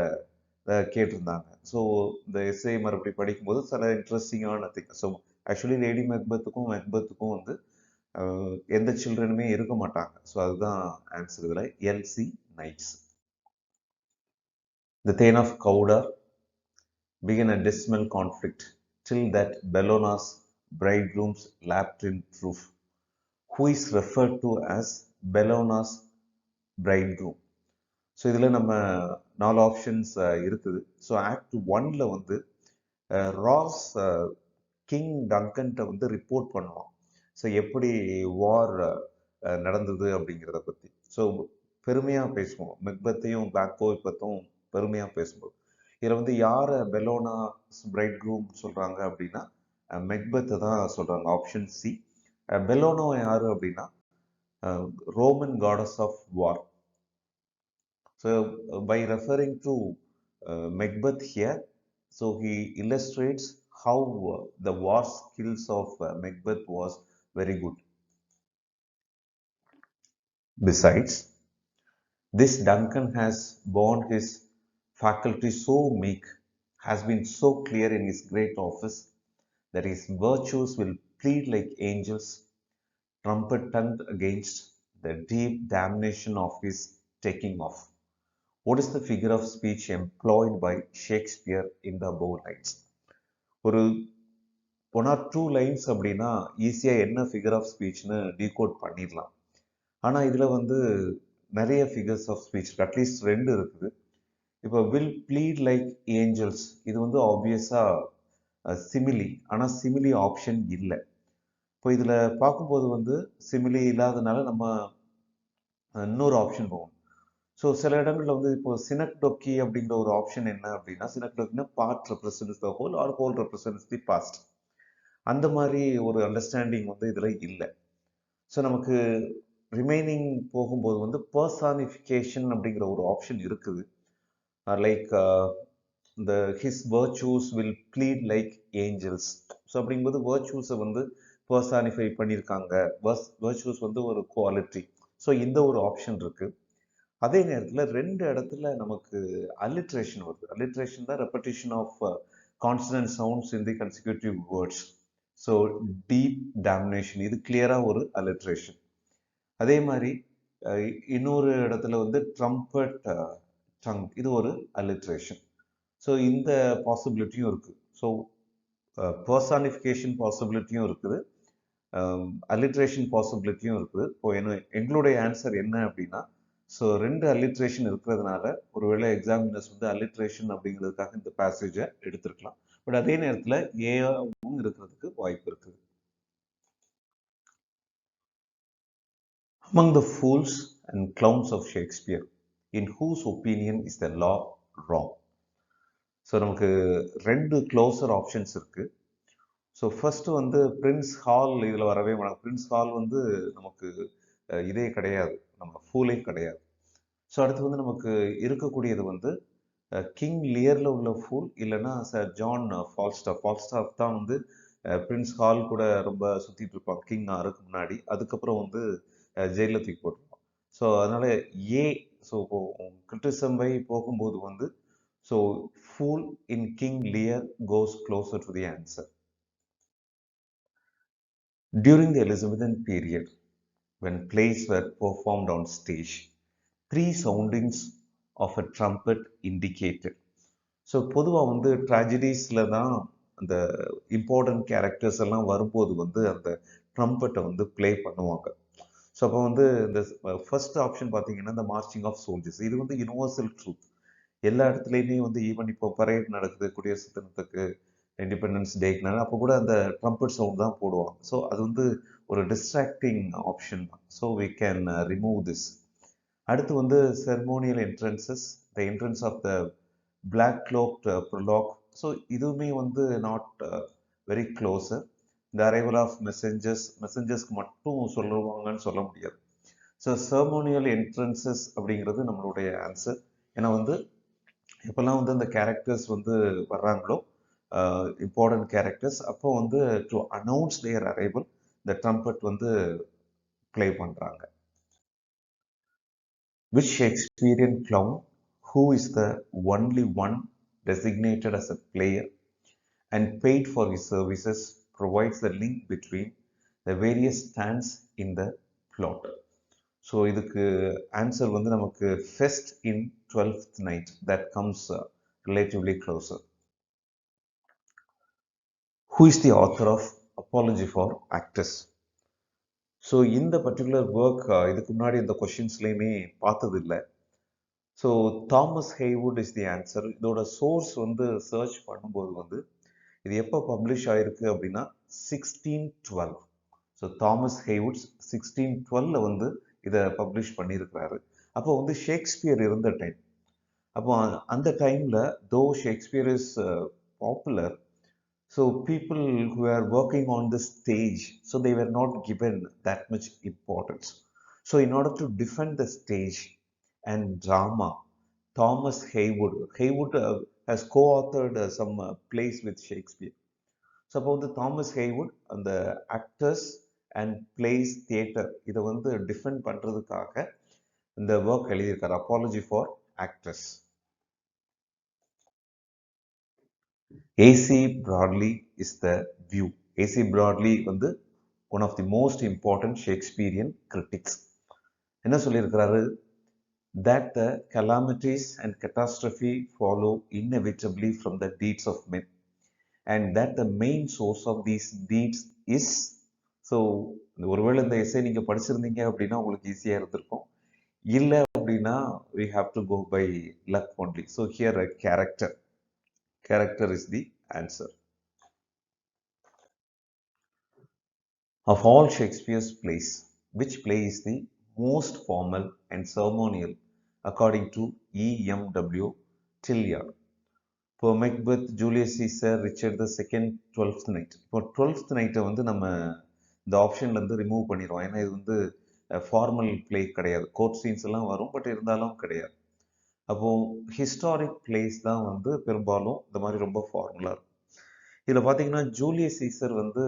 கேட்டிருந்தாங்க. ஸோ இந்த எஸ்ஏ மறுபடி படிக்கும்போது சில இன்ட்ரெஸ்டிங்கான திங். ஸோ ஆக்சுவலி லேடி மெக்பத்துக்கும் வந்து எந்த சில்ட்ரனுமே இருக்க மாட்டாங்க. ஸோ அதுதான் ஆன்சர் இதில் எல்சி நைட்ஸ். The Thane of Cawdor began a dismal conflict till that Bellona's bridegrooms lapped in roof. Who is referred to as Bellona's bridegroom? So இதில் நம்ம 4 ஆப்ஷன்ஸ் இருக்குது. ஸோ ஆக்ட் 1ல் வந்து ராஸ் கிங் டங்கன்ட்ட வந்து ரிப்போர்ட் பண்ணுவான். ஸோ எப்படி வார் நடந்தது அப்படிங்கிறத பற்றி. ஸோ பெருமையாக பேசுவோம். மெக்பத்தையும் பிளாக் பத்தும் பெருமையாக பேசும்போது இதில் வந்து யாரை பெலோனா பிரைட் க்ரூம் சொல்கிறாங்க அப்படின்னா மெக்பத்தை தான் சொல்கிறாங்க. Option C. பெலோனோ யார் அப்படின்னா Roman goddess of war. So by referring to Macbeth here, so he illustrates how the war skills of Macbeth was very good. Besides, this Duncan has borne his faculty so meek, has been so clear in his great office, that his virtues will plead like angels, trumpet tongued against the deep damnation of his taking off. What is the figure of speech employed by Shakespeare in the above lines? ஒரு 1 or 2 lines அப்படின்னா ஈஸியாக என்ன figure of ஸ்பீச்னு decode பண்ணிடலாம். ஆனால் இதில் வந்து நிறைய figures of speech at least 2 இருக்குது. இப்போ வில் ப்ளீட் லைக் ஏஞ்சல்ஸ், இது வந்து ஆப்வியஸாக சிமிலி, ஆனால் சிமிலி ஆப்ஷன் இல்லை. இப்போ இதில் பார்க்கும்போது வந்து சிமிலி இல்லாதனால நம்ம இன்னொரு ஆப்ஷன் போகணும். ஸோ சில இடங்களில் வந்து இப்போ சினக்டொக்கி அப்படிங்கிற ஒரு ஆப்ஷன் என்ன அப்படின்னா, சினக்டொக்கினா part represents the whole or whole represents the past. அந்த மாதிரி ஒரு அண்டர்ஸ்டாண்டிங் வந்து இதில் இல்லை. ஸோ நமக்கு ரிமைனிங் போகும்போது வந்து பர்சானிஃபிகேஷன் அப்படிங்கிற ஒரு ஆப்ஷன் இருக்குது. லைக் இந்த his virtues will plead like angels. So அப்படிங்கும்போது வர்ச்சூஸை வந்து பர்சானிஃபை பண்ணியிருக்காங்க. வர்ச்சூஸ் வந்து ஒரு குவாலிட்டி. ஸோ இந்த ஒரு ஆப்ஷன் இருக்குது. அதே நேரத்தில் 2 இடத்துல நமக்கு அல்லிட்ரேஷன் வருது. அல்லிட்ரேஷன் தான் repetition of consonant sounds in the consecutive words. So deep damnation, இது கிளியராக ஒரு அல்லிட்ரேஷன். அதே மாதிரி இன்னொரு இடத்துல வந்து ட்ரம்பட் டங், இது ஒரு அல்லிட்ரேஷன். ஸோ இந்த பாசிபிலிட்டியும் இருக்குது. ஸோ பர்சானிஃபிகேஷன் பாசிபிலிட்டியும் இருக்குது, அல்லிட்ரேஷன் பாசிபிலிட்டியும் இருக்குது. இப்போ எங்களுடைய ஆன்சர் என்ன அப்படின்னா, ஸோ 2 அல்லிட்ரேஷன் இருக்கிறதுனால ஒருவேளை எக்ஸாமினர்ஸ் வந்து அல்லிட்ரேஷன் அப்படிங்கிறதுக்காக இந்த பேசேஜை எடுத்திருக்கலாம். பட் அதே நேரத்தில் ஏவும் இருக்கிறதுக்கு வாய்ப்பு இருக்குது. Among the fools and clowns of Shakespeare, in whose opinion is the law wrong? So நமக்கு 2 க்ளோசர் ஆப்ஷன்ஸ் இருக்குது. ஸோ ஃபர்ஸ்ட் வந்து பிரின்ஸ் ஹால் இதில் வரவே மாட்டாங்க. பிரின்ஸ் ஹால் வந்து நமக்கு இதே கிடையாது, நம்ம ஃபூலே கிடையாது. ஸோ அடுத்து வந்து நமக்கு இருக்கக்கூடியது வந்து கிங் லியரில் உள்ள ஃபூல், இல்லைன்னா சார் ஜான் ஃபால்ஸ்டாஃப். ஃபால்ஸ்டாஃப் தான் வந்து பிரின்ஸ் ஹால் கூட ரொம்ப சுற்றிட்டு இருப்பாங்க கிங் ஆருக்கு முன்னாடி. அதுக்கப்புறம் வந்து ஜெயிலில் தூக்கி போட்டுருப்பான். ஸோ அதனால் ஏ. ஸோ கிரிட்டிசம் பை போகும்போது வந்து so fool in King Lear goes closer to the answer. During the Elizabethan period, when plays were performed on stage, 3 soundings of a trumpet indicated. So பொதுவாக வந்து ட்ராஜடிஸில் தான் அந்த இம்பார்ட்டன்ட் கேரக்டர்ஸ் எல்லாம் வரும்போது வந்து அந்த ட்ரம்பட்டை வந்து ப்ளே பண்ணுவாங்க. ஸோ அப்போ வந்து இந்த ஃபர்ஸ்ட் ஆப்ஷன் பார்த்தீங்கன்னா இந்த மார்ச்சிங் ஆஃப் சோல்ஜர்ஸ், இது வந்து யூனிவர்சல் ட்ரூத். எல்லா இடத்துலையுமே வந்து ஈவன் இப்போ பரேட் நடக்குது குடியரசு தினத்துக்கு, இண்டிபெண்டன்ஸ் டேக்குனால அப்போ கூட அந்த ட்ரம்பட் சவுண்ட் தான் போடுவாங்க. ஸோ அது வந்து ஒரு டிஸ்ட்ராக்டிங் ஆப்ஷன் தான். So we can remove this. அடுத்து வந்து ceremonial entrances, the entrance of the black cloaked prologue. So இதுவுமே வந்து நாட் வெரி க்ளோஸர். இந்த அரைவல் ஆஃப் மெசஞ்சர்ஸ்க்கு மட்டும் சொல்லுவாங்கன்னு சொல்ல முடியாது. ஸோ செர்மோனியல் என்ட்ரன்சஸ் அப்படிங்கிறது நம்மளுடைய ஆன்சர். ஏன்னா வந்து எப்போல்லாம் வந்து அந்த கேரக்டர்ஸ் வந்து வர்றாங்களோ இம்பார்ட்டன்ட் கேரக்டர்ஸ், அப்போ வந்து டு அனௌன்ஸ் தேர் அரைவல் இந்த ட்ரம்பட் வந்து ப்ளே பண்ணுறாங்க. Which Shakespearean clown, who is the only one designated as a player and paid for his services, provides the link between the various stands in the plot? So இதுக்கு answer வந்து நமக்கு feast in 12th night, that comes relatively closer. Who is the author of Apology for Actors? So இந்த particular work இதுக்கு முன்னாடி இந்த கொஷின்ஸ்லையுமே பார்த்தது இல்லை. So Thomas Haywood is the answer. இதோட சோர்ஸ் வந்து சர்ச் பண்ணும்போது வந்து இது எப்போ பப்ளிஷ் ஆயிருக்கு அப்படின்னா 1612. ஸோ தாமஸ் ஹேவுட்ஸ் 1612 வந்து இதை பப்ளிஷ் பண்ணியிருக்கிறாரு. அப்போ வந்து ஷேக்ஸ்பியர் இருந்த டைம். அப்போ அந்த டைம்ல தோ Shakespeare is popular, so people who are working on the stage, so they were not given that much importance. So in order to defend the stage and drama, Thomas Haywood has co-authored some plays with Shakespeare. So about the Thomas Haywood and the actors and plays theater இதை வந்து defend பண்றதுக்காக இந்த work எழுதியிருக்காரு, apology for actors. AC Bradley is the view. AC Bradley வந்து one of the most important Shakespearean critics. என்ன சொல்லியிருக்கிறாரு? that the calamities and catastrophe follow inevitably from the deeds of men, and that the main source of these deeds is. So ஒருவேளை இந்த essay நீங்கள் படிச்சிருந்தீங்க அப்படின்னா உங்களுக்கு ஈஸியாக இருந்திருக்கும். இல்லை அப்படின்னா we have to go by luck only. So here a character is the answer. Of all Shakespeare's plays, which play is the most formal and ceremonial according to E.M.W. Tilliard? இப்போ Macbeth, Julius Caesar, Richard the second, Twelfth Night. இப்போ Twelfth நைட்டை வந்து நம்ம இந்த ஆப்ஷன்லேருந்து remove பண்ணிடுவோம். ஏன்னா இது வந்து ஃபார்மல் பிளே கிடையாது. கோர்ட் சீன்ஸ் எல்லாம் வரும், பட் இருந்தாலும் கிடையாது. அப்போது ஹிஸ்டாரிக் பிளேஸ் தான் வந்து பெரும்பாலும் இந்த மாதிரி ரொம்ப ஃபார்முலாக இருக்கும். இதில் பார்த்தீங்கன்னா ஜூலியஸ் சீசர் வந்து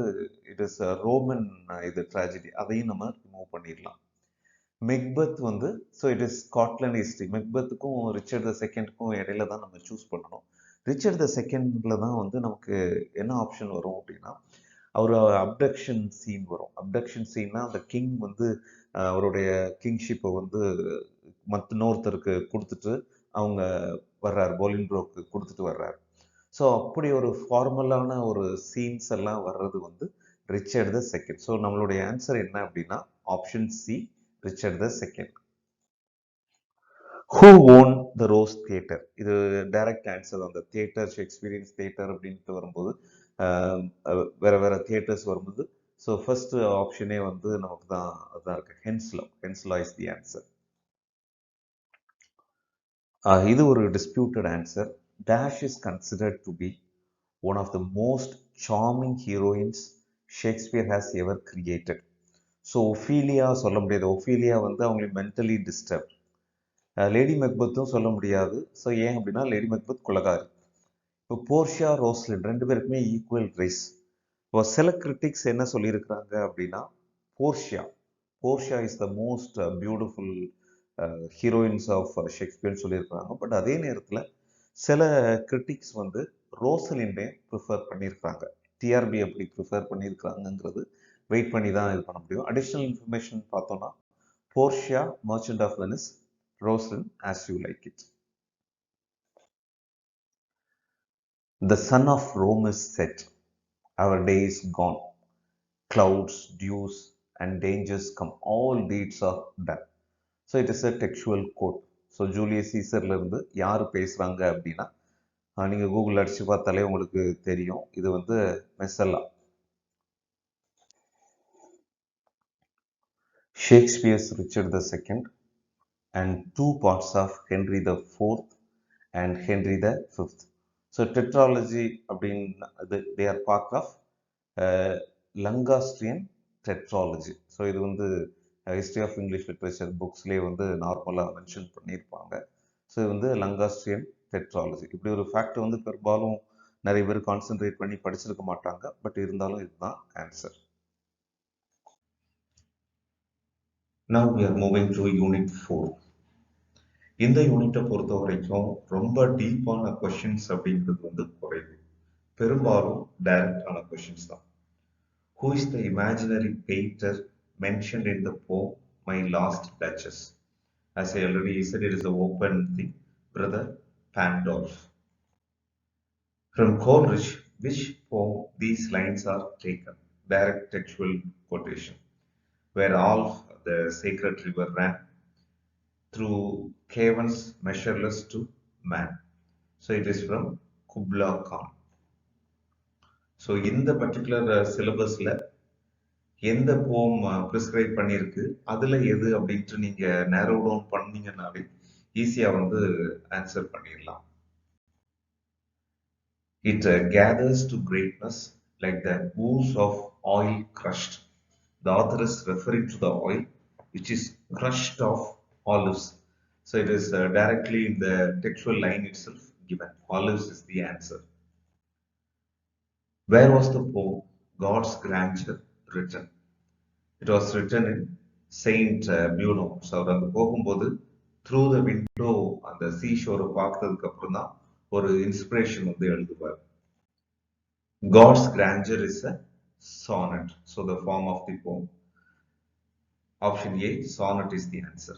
இட் இஸ் ரோமன் இது ட்ராஜடி, அதையும் நம்ம ரிமூவ் பண்ணிடலாம். மெக்பெத் வந்து so it is Scotland history. மெக்பெத்துக்கும் ரிச்சர்ட் த செகண்டுக்கும் இடையில தான் நம்ம சூஸ் பண்ணணும். ரிச்சர்ட் த செகண்ட்ல தான் வந்து நமக்கு என்ன ஆப்ஷன் வரும் அப்படின்னா, அவர் அப்டக்ஷன் சீன் வரும். அப்டக்ஷன் சீன்னா அந்த கிங் வந்து அவருடைய கிங்ஷிப்பை வந்து இன்னொருத்தருக்கு கொடுத்துட்டு அவங்க வர்றாரு, போலின்ப்ரோக்கு கொடுத்துட்டு வர்றாரு. ஸோ அப்படி ஒரு ஃபார்மலான ஒரு சீன்ஸ் எல்லாம் வர்றது வந்து ரிச்சர்ட் த செகண்ட். ஸோ நம்மளுடைய ஆன்சர் என்ன அப்படின்னா option C, Richard the second. Who own the rose theatre? இது டைரக்ட் ஆன்சர். அந்த தியேட்டர், ஷேக்ஸ்பியரியன்ஸ் தியேட்டர் அப்படின்ட்டு வரும்போது வேற வேற தியேட்டர்ஸ் வரும்போது, ஸோ ஃபர்ஸ்ட் ஆப்ஷனே வந்து நமக்கு தான் அதான் இருக்கு, ஹென்ஸ்லா. ஹென்ஸ்லா இஸ் தி ஆன்சர். இது ஒரு disputed answer. Dash is considered to be one of the most charming heroines Shakespeare has ever created. So Ophelia சொல்ல முடியாது. ஒஃபீலியா வந்து அவங்களை மென்டலி டிஸ்டர்ப். லேடி மெக்பத்தும் சொல்ல முடியாது. ஸோ ஏன் அப்படின்னா லேடி மெக்பத் குலகாரி. இப்போ போர்ஷியா, ரோஸ்லின் ரெண்டு பேருக்குமே ஈக்குவல் ரேஸ். இப்போ சில கிரிட்டிக்ஸ் என்ன சொல்லியிருக்கிறாங்க அப்படின்னா Portia Portia is the most beautiful heroines of ஷேக்ஸ்பியர்னு சொல்லியிருக்கிறாங்க. பட் அதே நேரத்தில் சில கிரிட்டிக்ஸ் வந்து ரோசலின்டே ப்ரிஃபர் பண்ணியிருக்காங்க. டிஆர்பி எப்படி ப்ரிஃபர் பண்ணியிருக்காங்கங்கிறது வெயிட் பண்ணி தான் இது பண்ண முடியும். அடிஷ்னல் இன்ஃபர்மேஷன் பார்த்தோன்னா Portia, merchant of Venice, Rosalind, as you like it. The sun of Rome is set. Our day is gone. Clouds, dews, and dangers come. All deeds are done. So it is a textual quote. So Julius சீசர்ல இருந்து யார் பேசுறாங்க அப்படின்னா, நீங்க Google அடிச்சு பார்த்தாலே உங்களுக்கு தெரியும். இது வந்து Messala. Shakespeare's Richard the second and two parts of Henry the Fourth and Henry the Fifth. So tetralogy அப்படின்னு they are part of Lancastrian tetralogy. So இது வந்து ஹிஸ்ட்ரி ஆஃப் இங்கிலீஷ் லிட்ரேச்சர் புக்ஸ்லேயே வந்து நார்மலாக மென்ஷன் பண்ணியிருப்பாங்க. ஸோ இது வந்து லங்காஸ்ட்ரியன் tetralogy. இப்படி ஒரு ஃபேக்ட் வந்து பெரும்பாலும் நிறைய பேர் கான்சென்ட்ரேட் பண்ணி படிச்சிருக்க மாட்டாங்க. பட் இருந்தாலும் இதுதான் answer. Now we are moving to Unit 4. இந்த யூனிட்டை பொறுத்த வரைக்கும் ரொம்ப டீப்பான கொஷின்ஸ் அப்படிங்கிறது வந்து குறைவு. பெரும்பாலும் டைரக்டான கொஷின்ஸ் தான். Who is the imaginary painter mentioned in the poem My Last Duchess? As I already said, it is an open thing. Brother Pandolf. From Coleridge, which poem these lines are taken? Direct textual quotation. Where all the sacred river ran through caverns measureless to man. So it is from Kubla Khan. So in the particular syllabus, எந்த போம் prescribe பண்ணியிருக்கு அதில் எது அப்படின்ட்டு நீங்கள் நேரோ down பண்ணீங்கன்னாவே ஈஸியாக வந்து ஆன்சர் பண்ணிடலாம். It gathers to greatness like the ooze of oil crushed. The author is referring to the oil which is crushed of olives. So it is directly in the textual line itself given. Olives is the answer. Where was the poem God's Grandeur written? It was written in Saint Bruno. So அவர் அங்கே போகும்போது through the window அந்த சீ ஷோரை பார்த்ததுக்கு அப்புறம் தான் ஒரு inspiration வந்து எழுதுவார். God's grandeur is a sonnet. So the form of the poem. Option A, sonnet is the answer.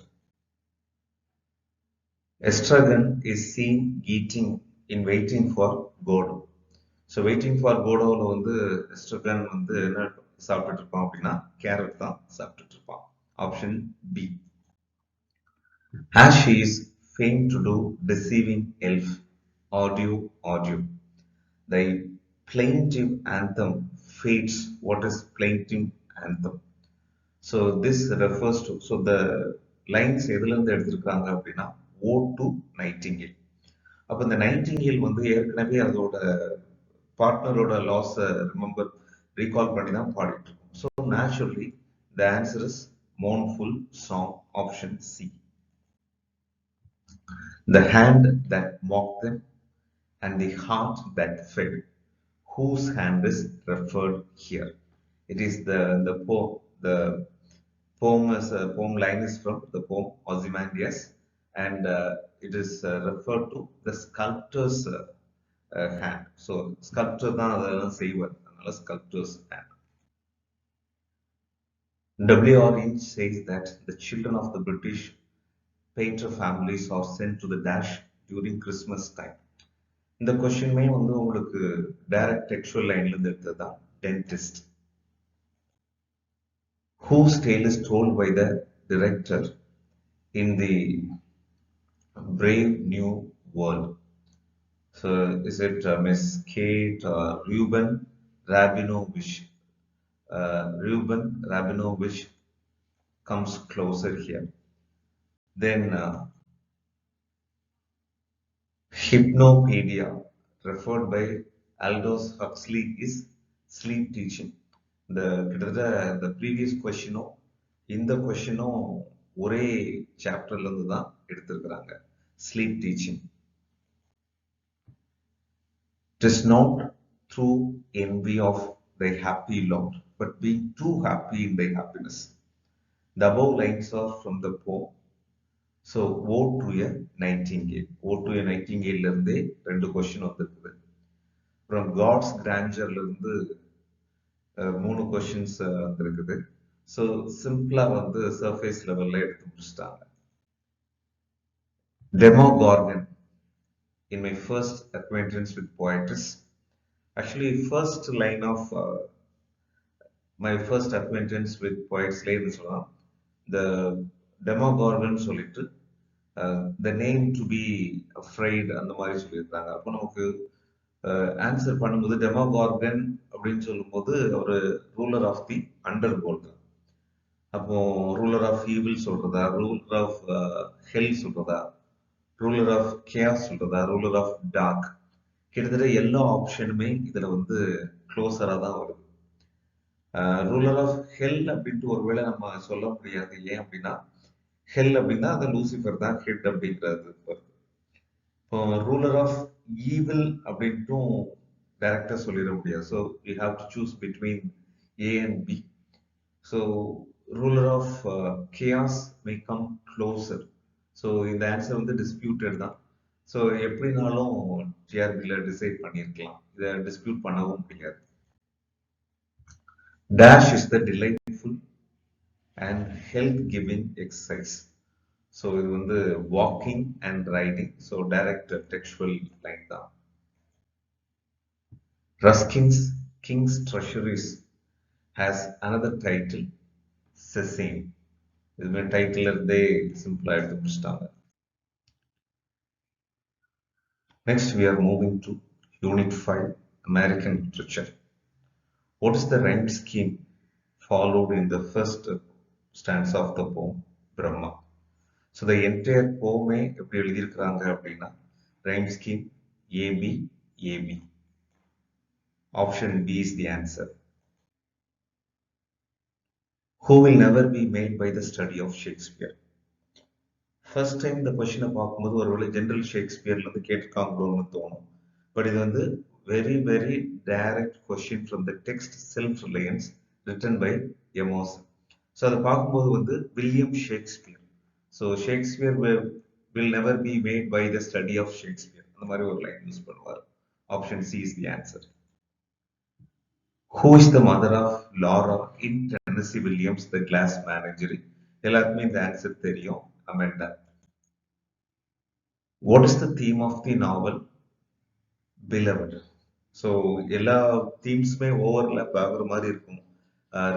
Estragon is seen eating in Waiting for Godot. So waiting for கோடோவில் வந்து Estragon வந்து என்ன சாப்பிட்டுட்டு இருப்பான் அப்படின்னா கேரட் தான் சாப்பிட்டுட்டு இருப்பான். Option B. As she is fain to do deceiving elf, audio, audio. The plaintive anthem fades. What is plaintive anthem? So this refers to, so the lines எதுல இருந்து எடுத்திருக்காங்க அப்படின்னா ஓ டு நைட்டிங்கேல். அப்போ இந்த நைட்டிங்கேல் வந்து ஏற்கனவே அதோட பார்ட்னரோட லாஸை ரீகால் பண்ணி தான் பாடிட்டு இருக்கோம். So naturally the answer is mournful song, option C. The hand that mocked them and the heart that fed. Whose hand is referred here? It is the poem line is from the poem Ozymandias, and it is referred to the sculptor's hand. So sculptor தான் அதெல்லாம் செய்வார், அதனால sculptor's hand. W.R. Inch says that the children of the British painter families are sent to the dash during Christmas time. இந்த கொஸ்டின்மே வந்து உங்களுக்கு direct textual லைன்ல இருந்து எடுத்ததுதான். Dentist. Whose tale is told by the director in the Brave New World? So is it Miss Kate or Ruben Rabinovich? Ruben Rabinovich comes closer here. Then Hypnopedia, referred by Aldous Huxley, is sleep teaching. கிட்டத்தட்ட previous கொஸ்டினும் இந்த கொஸ்டினும் ஒரே சாப்டர்ல இருந்து தான் எடுத்திருக்கிறாங்க. Sleep teaching. It is not through envy of thy happy lot, but being too happy in thy happiness. The above lines are from the poem. So, Ode to a Nightingale. Ode to a Nightingale இருந்தே ரெண்டு question வந்துருக்குது. From God's Grandeur இருந்து மூணு questions வந்துருக்குது. So சிம்பிளா வந்து surface லெவல்ல எடுத்து முடிச்சிட்டாங்க. Demogorgon. In my first acquaintance with poetess, actually first line of my first acquaintance with poets லைன்னு சொல்லலாம். The Demogorgon சொல்லிட்டு the name to be afraid அந்த மாதிரி சொல்லியிருக்காங்க. அப்போ நமக்கு ஆன்சர் பண்ணும்போது டெமோகார்கன் அப்படின்னு சொல்லும்போது ஒரு ruler of the underworld. அப்போ ரூலர் ஆஃப் ஈவில் சொல்றதா, ரூலர் ஆஃப் ஹெல் சொல்றதா, ரூலர் ஆஃப் கேஸ் சொல்றதா, ரூலர் ஆஃப் டார்க், கிட்டத்தட்ட எல்லா ஆப்ஷனுமே இதுல வந்து க்ளோசரா தான் வருது. ரூலர் ஆஃப் ஹெல் அப்படின்ட்டு ஒருவேளை நம்ம சொல்ல முடியாது. ஏன் அப்படின்னா ஹெல் அப்படின்னா அது லூசிஃபர் தான் ஹெட் அப்படிங்கிறது வருது. இப்போ ரூலர் ஆஃப் ஈவில் அப்படின்ட்டும் டைரக்டா சொல்லிட முடியாது. So you have to choose between A and B. So ruler of chaos may come closer. So இந்த ஆன்சர் வந்து டிஸ்பியூட்டட் தான். ஸோ எப்படினாலும் ஜிஆர்பியில் டிசைட் பண்ணியிருக்கலாம், இதை டிஸ்பியூட் பண்ணவும் முடியாது. Dash is the delightful and health giving exercise. So இது வந்து walking and riding. So direct textual line தான். Ruskin's King's Treasuries has another title, Sesame. இதுமே டைட்டில் இருந்தே சிம்பிளா எடுத்து முடிச்சிட்டாங்க. Next we are moving to Unit 5, American Literature. What is the rhyme scheme followed in the first stanza of the poem Brahma. So the entire poem எப்படி எழுதியிருக்கிறாங்க அப்படின்னா rhyme scheme AB AB. Option B is the answer. Who will never be made by the study of Shakespeare? First time இந்த கொஷினை பார்க்கும்போது ஒருவேளை general ஷேக்ஸ்பியர்ல இருந்து கேட்டிருக்காங்களோன்னு தோணும். But இது வந்து very very direct question from the text self reliance written by Emerson. So அதை பார்க்கும்போது வந்து William Shakespeare. So Shakespeare will never be made by the study of Shakespeare அந்த மாதிரி ஒரு லைன் யூஸ் பண்ணுவார். Option C is the answer. Who is the mother of Laura in Tennessee Williams, The Glass Menagerie? எல்லாருக்குமே இந்த answer தெரியும். Amanda. What is the theme of the novel Beloved? So எல்லா தீம்ஸுமே overlap ஆகுற மாதிரி இருக்கும்.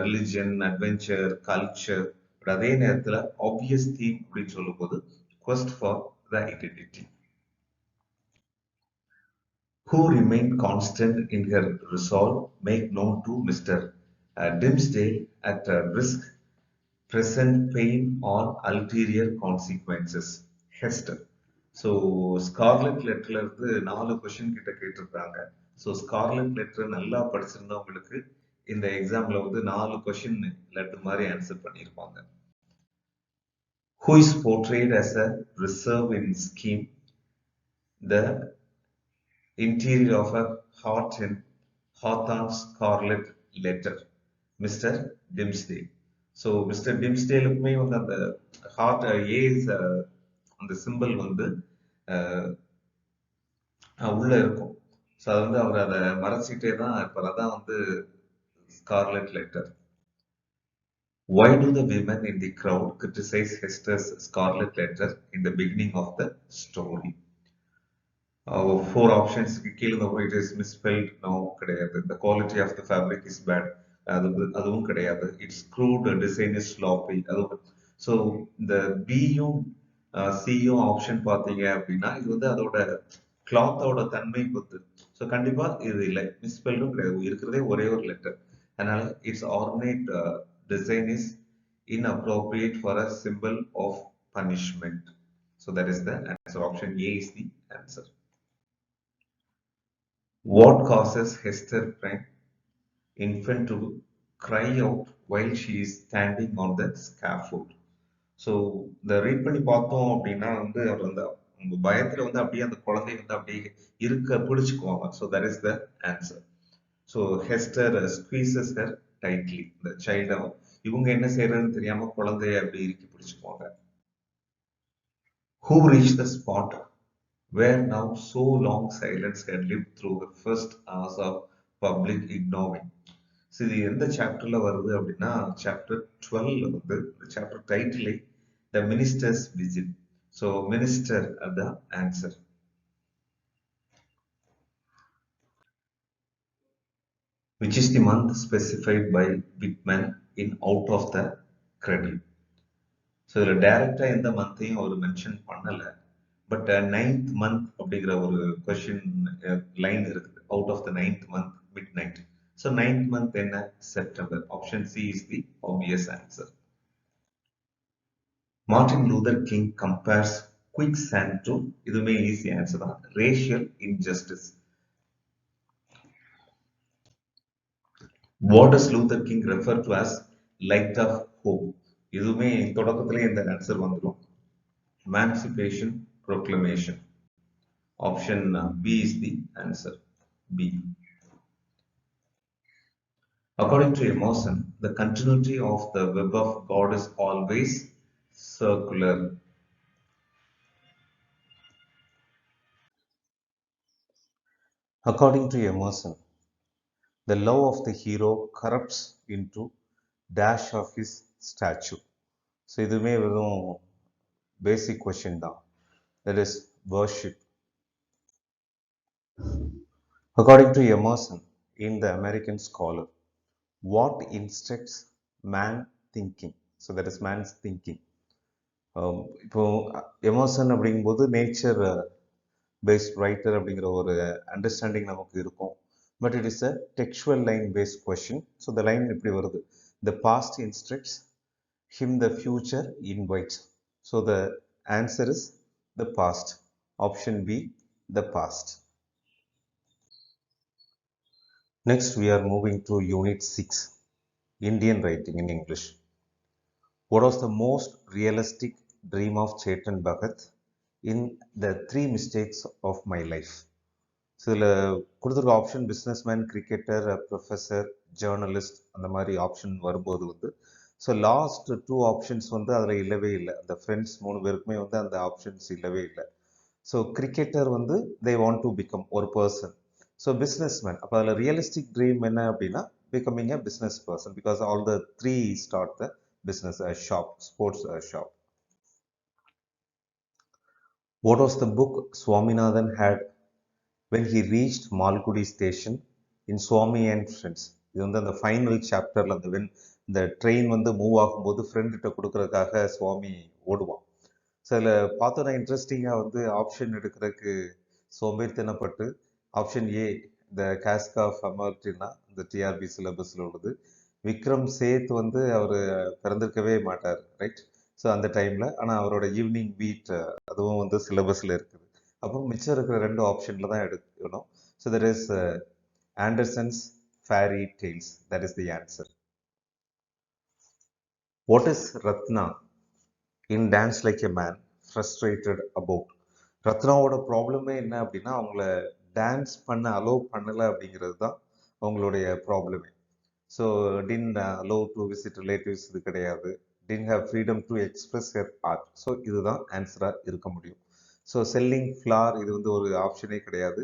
Religion, adventure, culture. But அதே நேரத்தில் obvious theme அப்படின்னு சொல்லும் போது quest for the identity. Who remained constant in her resolve make known to Mr. Dimmesdale at risk present pain or ulterior consequences? Hester. So scarlet லெட்டர்ல இருந்து 4 question கிட்ட கேட்டிருக்காங்க. So scarlet letter நல்லா படிச்சிருந்தவங்களுக்கு இந்த எக்ஸாம்ல வந்து 4 கொஸ்டின் லெட்டர் மாதிரி answer பண்ணியிருப்பாங்க. Who is portrayed as a reserve in scheme? The interior of a heart in Hawthorne's Scarlet Letter, Mr. Dimmesdale. So mister டிம்ஸ்டேலுக்குமே வந்து அந்த ஹார்ட் ஏஸ் அந்த சிம்பிள் வந்து உள்ள இருக்கும். ஸோ அது வந்து அவர் அதை மறைச்சிட்டே தான் இருப்பார். அதான் வந்து scarlet letter. Why do the women in the crowd criticize Hester's scarlet letter in the beginning of the story? 4 options கீழே it is misspelled. No, கிடையாது. The quality of the fabric is bad. அதுவும் கிடையாது. It's crude, design is sloppy. So இந்த பியும் சியும் option பார்த்தீங்க அப்படின்னா இது வந்து அதோட கிளாத்தோட தன்மை பொறுத்து. ஸோ கண்டிப்பா இது இல்லை, மிஸ்பெல்டும் கிடையாது, இருக்கிறதே ஒரே ஒரு லெட்டர். அதனால it's ஆர்னேட் design is inappropriate for a symbol of punishment. So that is the answer. Option A is the answer. What causes Hester Prynne infant to cry out while she is standing on the scaffold? So இந்த read பண்ணி பார்த்தோம் அப்படின்னா வந்து அவர் வந்து உங்க பயத்துல வந்து அப்படியே அந்த குழந்தை வந்து அப்படியே இருக்க பிடிச்சுக்குவாங்க. So that is the answer. So Hester squeezes her tightly. இந்த சைல்ட இவங்க என்ன செய்யறதுன்னு தெரியாம குழந்தைய அப்படி இறுக்கி பிடிச்சுக்குவாங்க. Who reached the spot where now so long silence had lived through the first hours of public ignoring? இது எந்த சாப்டர்ல வருது அப்படின்னா சாப்டர் 12 வந்து chapter டைட்டிலே The Minister's Vigil. So minister are the answer. Which is the month specified by Whitman in Out of the Cradle? ஸோ இதில் டைரக்டா எந்த மந்த்தையும் அவர் மென்ஷன் பண்ணல. பட் 9th month அப்படிங்கிற ஒரு கொஸ்டின் லைன் இருக்குது. Out of the 9th month midnight. So 9th month என்ன? September. Option C is the obvious answer. Martin Luther King compares quicksand to, இதுமே ஈஸி ஆன்சர் தான், racial injustice. What does Luther King refer to as light of hope? இதுமே தொடக்கத்திலே இந்த answer வந்துடும். Emancipation Proclamation. Option B is the answer. B. According to Emerson, the continuity of the web of God is always circular. According to Emerson, the love of the hero corrupts into dash of his statue. So இதுமே வெறும் basic question தான். That is worship. According to Emerson, in The American Scholar, what instructs man thinking? So that is man's thinking. இப்போ Emerson அப்படிங்கும்போது nature paste writer அப்படிங்கிற ஒரு understanding நமக்கு இருக்கும். But it is a textual line based question. So இந்த line இப்படி வருது. The past instructs, him the future invites. So the answer is the past. Option B, the past. Next, we are moving to Unit 6, Indian Writing in English. What was the most realistic dream of Chetan Bhagat in the three mistakes of my life? So இதில் கொடுத்துருக்க option businessman, cricketer, professor, journalist அந்த மாதிரி option வரும்போது வந்து so last two options வந்து அதில் இல்லவே இல்லை. அந்த ஃப்ரெண்ட்ஸ் 3 பேருக்குமே வந்து அந்த ஆப்ஷன்ஸ் இல்லவே இல்லை. ஸோ கிரிக்கெட்டர் வந்து தே வாண்ட் டு பிகம் ஒரு பர்சன். ஸோ பிஸ்னஸ்மேன், அப்போ அதில் ரியலிஸ்டிக் ட்ரீம் என்ன அப்படின்னா becoming a business person, because all the three start the business shop, sports shop. What was the book Swaminathan had when he reached Malgudi station in Swami and Friends? இது வந்து அந்த final சாப்டரில் அந்த இந்த train வந்து move ஆகும்போது ஃப்ரெண்ட்கிட்ட கொடுக்கறதுக்காக சுவாமி ஓடுவான். ஸோ அதில் பார்த்தோன்னா இன்ட்ரெஸ்டிங்காக வந்து ஆப்ஷன் எடுக்கிறதுக்கு சோம்பேறித்தனப்பட்டு ஆப்ஷன் ஏ த காஸ்க் ஆஃப் அமர்டினா இந்த டிஆர்பி சிலபஸில் உள்ளது. விக்ரம் சேத் வந்து அவர் பிறந்திருக்கவே மாட்டார், ரைட்? ஸோ அந்த டைமில், ஆனால் அவரோட ஈவினிங் பீட் அதுவும் வந்து சிலபஸில் இருக்குது. அப்போ மிச்சம் இருக்கிற 2 ஆப்ஷனில் தான் எடுக்கணும். So that is Andersen's fairy tales, that is the answer. What is Ratna in dance like a man frustrated about? ரத்னாவோட ப்ராப்ளமே என்ன அப்படின்னா அவங்கள டான்ஸ் பண்ண அலோவ் பண்ணலை அப்படிங்கிறது தான் அவங்களுடைய ப்ராப்ளமே. So didn't allow to visit relatives இது கிடையாது. Didn't have freedom to express her art. So இதுதான் ஆன்சராக இருக்க முடியும். ஸோ செல்லிங் ஃப்ளார் இது வந்து ஒரு ஆப்ஷனே கிடையாது.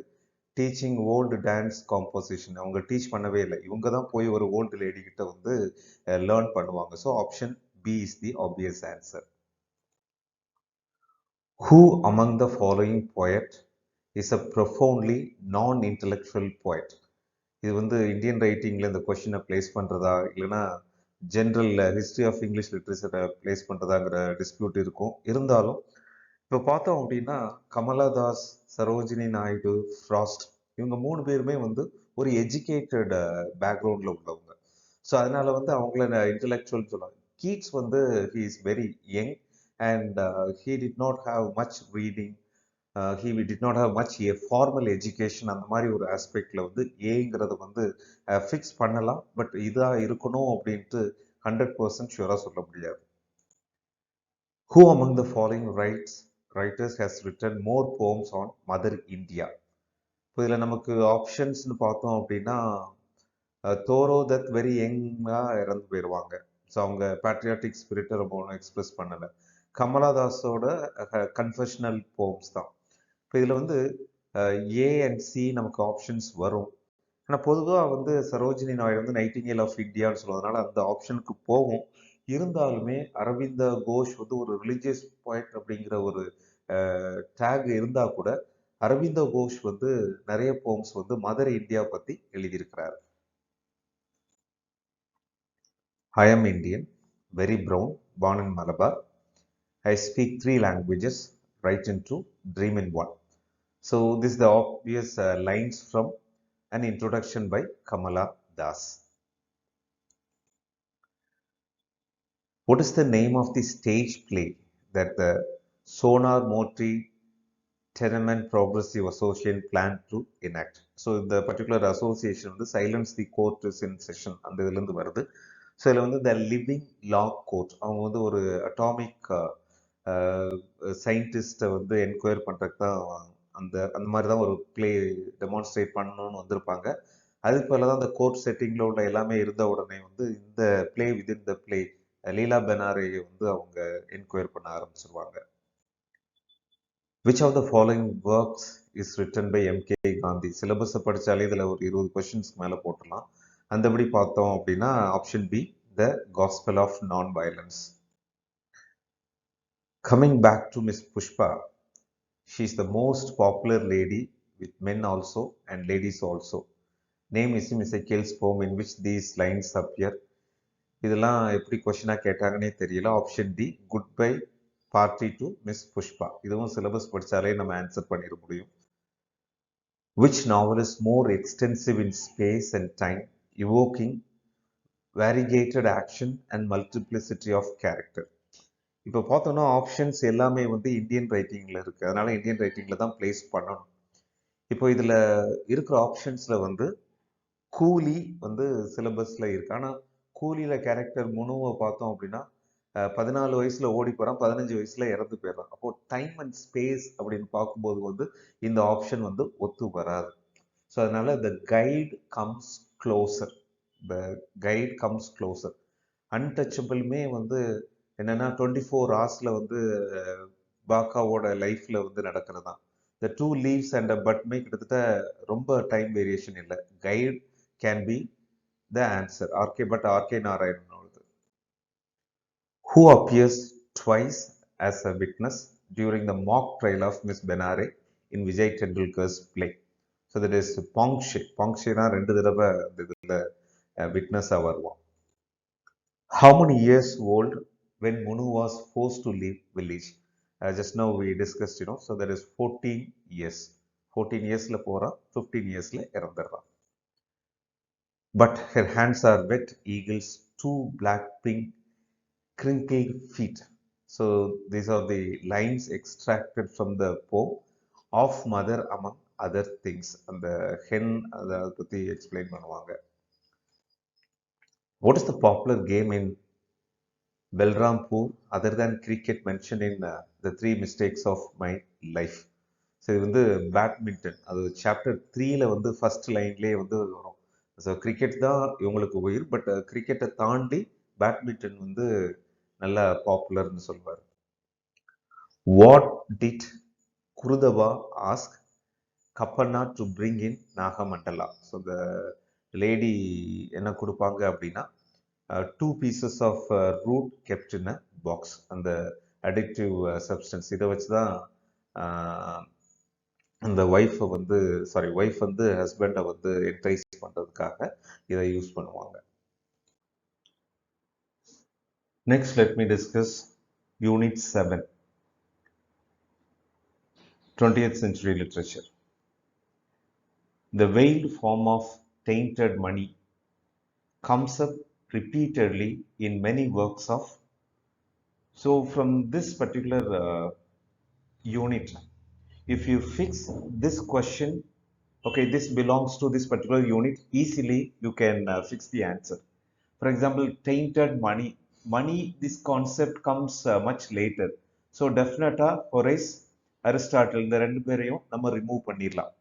டீச்சிங் ஓல்டு டான்ஸ் காம்போசிஷன் அவங்க டீச் பண்ணவே இல்லை. இவங்க தான் போய் ஒரு ஓல்டு லேடி கிட்ட வந்து லேர்ன் பண்ணுவாங்க. So option B is the obvious answer. Who among the following poet is a profoundly non-intellectual poet? இது வந்து இந்தியன் ரைட்டிங்கில் இந்த கொஷினை பிளேஸ் பண்ணுறதா இல்லைன்னா ஜென்ரல் ஹிஸ்ட்ரி ஆஃப் இங்கிலீஷ் லிட்ரேச்சரை பிளேஸ் பண்ணுறதாங்கிற டிஸ்பியூட் இருக்கும். இருந்தாலும் இப்போ பார்த்தோம் அப்படின்னா கமலாதாஸ், சரோஜினி நாயுடு, ஃப்ராஸ்ட் இவங்க 3 பேருமே வந்து ஒரு எஜுகேட்டட் பேக்ரவுண்டில் உள்ளவங்க. ஸோ அதனால வந்து அவங்கள இன்டலெக்சுவல் சொல்லுவாங்க. கீட்ஸ் வந்து he is very young and he did not have much reading, he did not have much A formal education. அந்த மாதிரி ஒரு ஆஸ்பெக்டில் வந்து ஏங்கிறத வந்து ஃபிக்ஸ் பண்ணலாம். பட் இதாக இருக்கணும் அப்படின்ட்டு 100% ஷுவராக சொல்ல முடியாது. Who among the following writers has written more poems on Mother India? இப்போ இதில் நமக்கு ஆப்ஷன்ஸ்னு பார்த்தோம் அப்படின்னா தோரோ தத் வெரி யங்காக இறந்து போயிடுவாங்க. ஸோ அவங்க பேட்ரியாட்டிக் ஸ்பிரிட்டை ரொம்ப ஒன்றும் எக்ஸ்பிரஸ் பண்ணலை. கமலாதாஸோட கன்ஃபெஷனல் போம்ஸ் தான். இப்போ இதில் வந்து ஏ அண்ட் சி நமக்கு ஆப்ஷன்ஸ் வரும். ஆனால் பொதுவாக வந்து சரோஜினி நாயுடு வந்து நைட்டிங்கேல் ஆஃப் இந்தியான்னு சொல்லுவதனால அந்த ஆப்ஷனுக்கு போகும். இருந்தாலுமே அரவிந்த கோஷ் வந்து ஒரு ரிலிஜியஸ் பாயிண்ட் அப்படிங்கிற ஒரு டேக் இருந்தால் கூட அரவிந்த கோஷ் வந்து நிறைய போம்ஸ் வந்து மதர் இந்தியா பற்றி எழுதியிருக்கிறார். I am Indian, very brown, born in Malabar. I speak 3 languages, write in 2, dream in 1. So this is the obvious lines from an introduction by Kamala Das. What is the name of the stage play that the Sonar Motri Tenement Progressive Association planned to enact? So the particular association வந்து Silence the Court is in session அந்த இதுலேருந்து வருது. So இதில் வந்து the living law court அவங்க வந்து ஒரு atomic சயின்டிஸ்ட்டை வந்து என்கொயர் பண்ணுறதுக்கு தான் அந்த மாதிரி தான் ஒரு பிளே டெமான்ஸ்ட்ரேட் பண்ணணும்னு வந்திருப்பாங்க. அதுக்கு மேலே தான் அந்த கோர்ட் செட்டிங்கில் உள்ள எல்லாமே இருந்த உடனே வந்து இந்த play within the play Leela பெனாரையை வந்து அவங்க என்கொயர் பண்ண ஆரம்பிச்சிருவாங்க. Which of the following works is written by M K Gandhi? சிலபஸை படித்தாலே இதில் ஒரு 20 கொஷின்ஸ்க்கு மேலே போட்டுடலாம். அந்தபடி பார்த்தோம் அப்படின்னா option B the gospel of non violence. Coming back to Miss Pushpa, she is the most popular lady with men also and ladies also. Name is Miss Ezekiel's poem in which these lines appear. இதெல்லாம் எப்படி கொஸ்டினாக கேட்டாங்கன்னே தெரியல. Option D goodbye party to miss Pushpa. இதுவும் syllabus படித்தாலே நம்ம answer பண்ணிட முடியும். Which novel is more extensive in space and time, evoking variegated action and multiplicity of character. இப்போ பார்த்தோம்னா ஆப்ஷன்ஸ் எல்லாமே வந்து இந்தியன் ரைட்டிங்கில் இருக்குது, அதனால இந்தியன் ரைட்டிங்கில் தான் பிளேஸ் பண்ணணும். இப்போ இதில் இருக்கிற ஆப்ஷன்ஸில் வந்து கூலி வந்து சிலபஸில் இருக்குது. ஆனால் கூலியில் கேரக்டர் முனுவை பார்த்தோம் அப்படின்னா 14 வயசில் ஓடி போகிறான், 15 வயசில் இறந்து போயிடுறான். அப்போது டைம் அண்ட் ஸ்பேஸ் அப்படின்னு பார்க்கும்போது வந்து இந்த ஆப்ஷன் வந்து ஒத்து வராது. ஸோ அதனால the guide comes closer, the guide comes closer. அன்டச்சபிளுமே வந்து என்னென்னா 24 ஹவர்ஸில் வந்து பாக்காவோட லைஃப்பில் வந்து நடக்கிறது தான். The two leaves and a பட்மே கிட்டத்தட்ட ரொம்ப டைம் வேரியேஷன் இல்லை. Guide can be the answer. RK but, RK Narayanan. Who appears twice as a witness during the mock trial of Miss Benare in Vijay Tendulkar's play? So that is Pongshe. Pongshe na rendu thadava idhula witness வருவான். How many years old when Munu was forced to leave village? Just now we discussed, so that is 14 years. 14 years la போறான், 15 years la இறந்துடுறான். But her hands are wet eagles, two black pink crinkled feet. So these are the lines extracted from the poem of mother among other things. And the hen அதை பற்றி explain பண்ணுவாங்க. What is the popular game in Belrampur other than cricket mentioned in the 3 mistakes of my life? So இது வந்து badminton. அது chapter 3ல வந்து first லைன்லேயே வந்து வரும். So cricket தான் இவங்களுக்கு உயிர், பட் கிரிக்கெட்டை தாண்டி பேட்மிண்டன் வந்து நல்ல பாப்புலர்னு சொல்வார். What did Kurudava ask Kappanna to bring in Nagamandala? So the lady என்ன கொடுப்பாங்க அப்படின்னா 2 pieces of root kept in a box, அந்த addictive substance. இதை வச்சு தான் அந்த ஒய்ஃப் வந்து ஹஸ்பண்டை வந்து என்கரேஜ் பண்ணுறதுக்காக இதை யூஸ் பண்ணுவாங்க. Next, let me discuss Unit 7, 20th century literature. The veiled form of tainted money comes up repeatedly in many works of. So from this particular unit, if you fix this question, okay, this belongs to this particular unit, easily you can fix the answer. For example, tainted money. Money, this concept comes much later. So definitely Horace, Aristotle, இந்த ரெண்டு பேரையும் நம்ம remove பண்ணிடலாம்.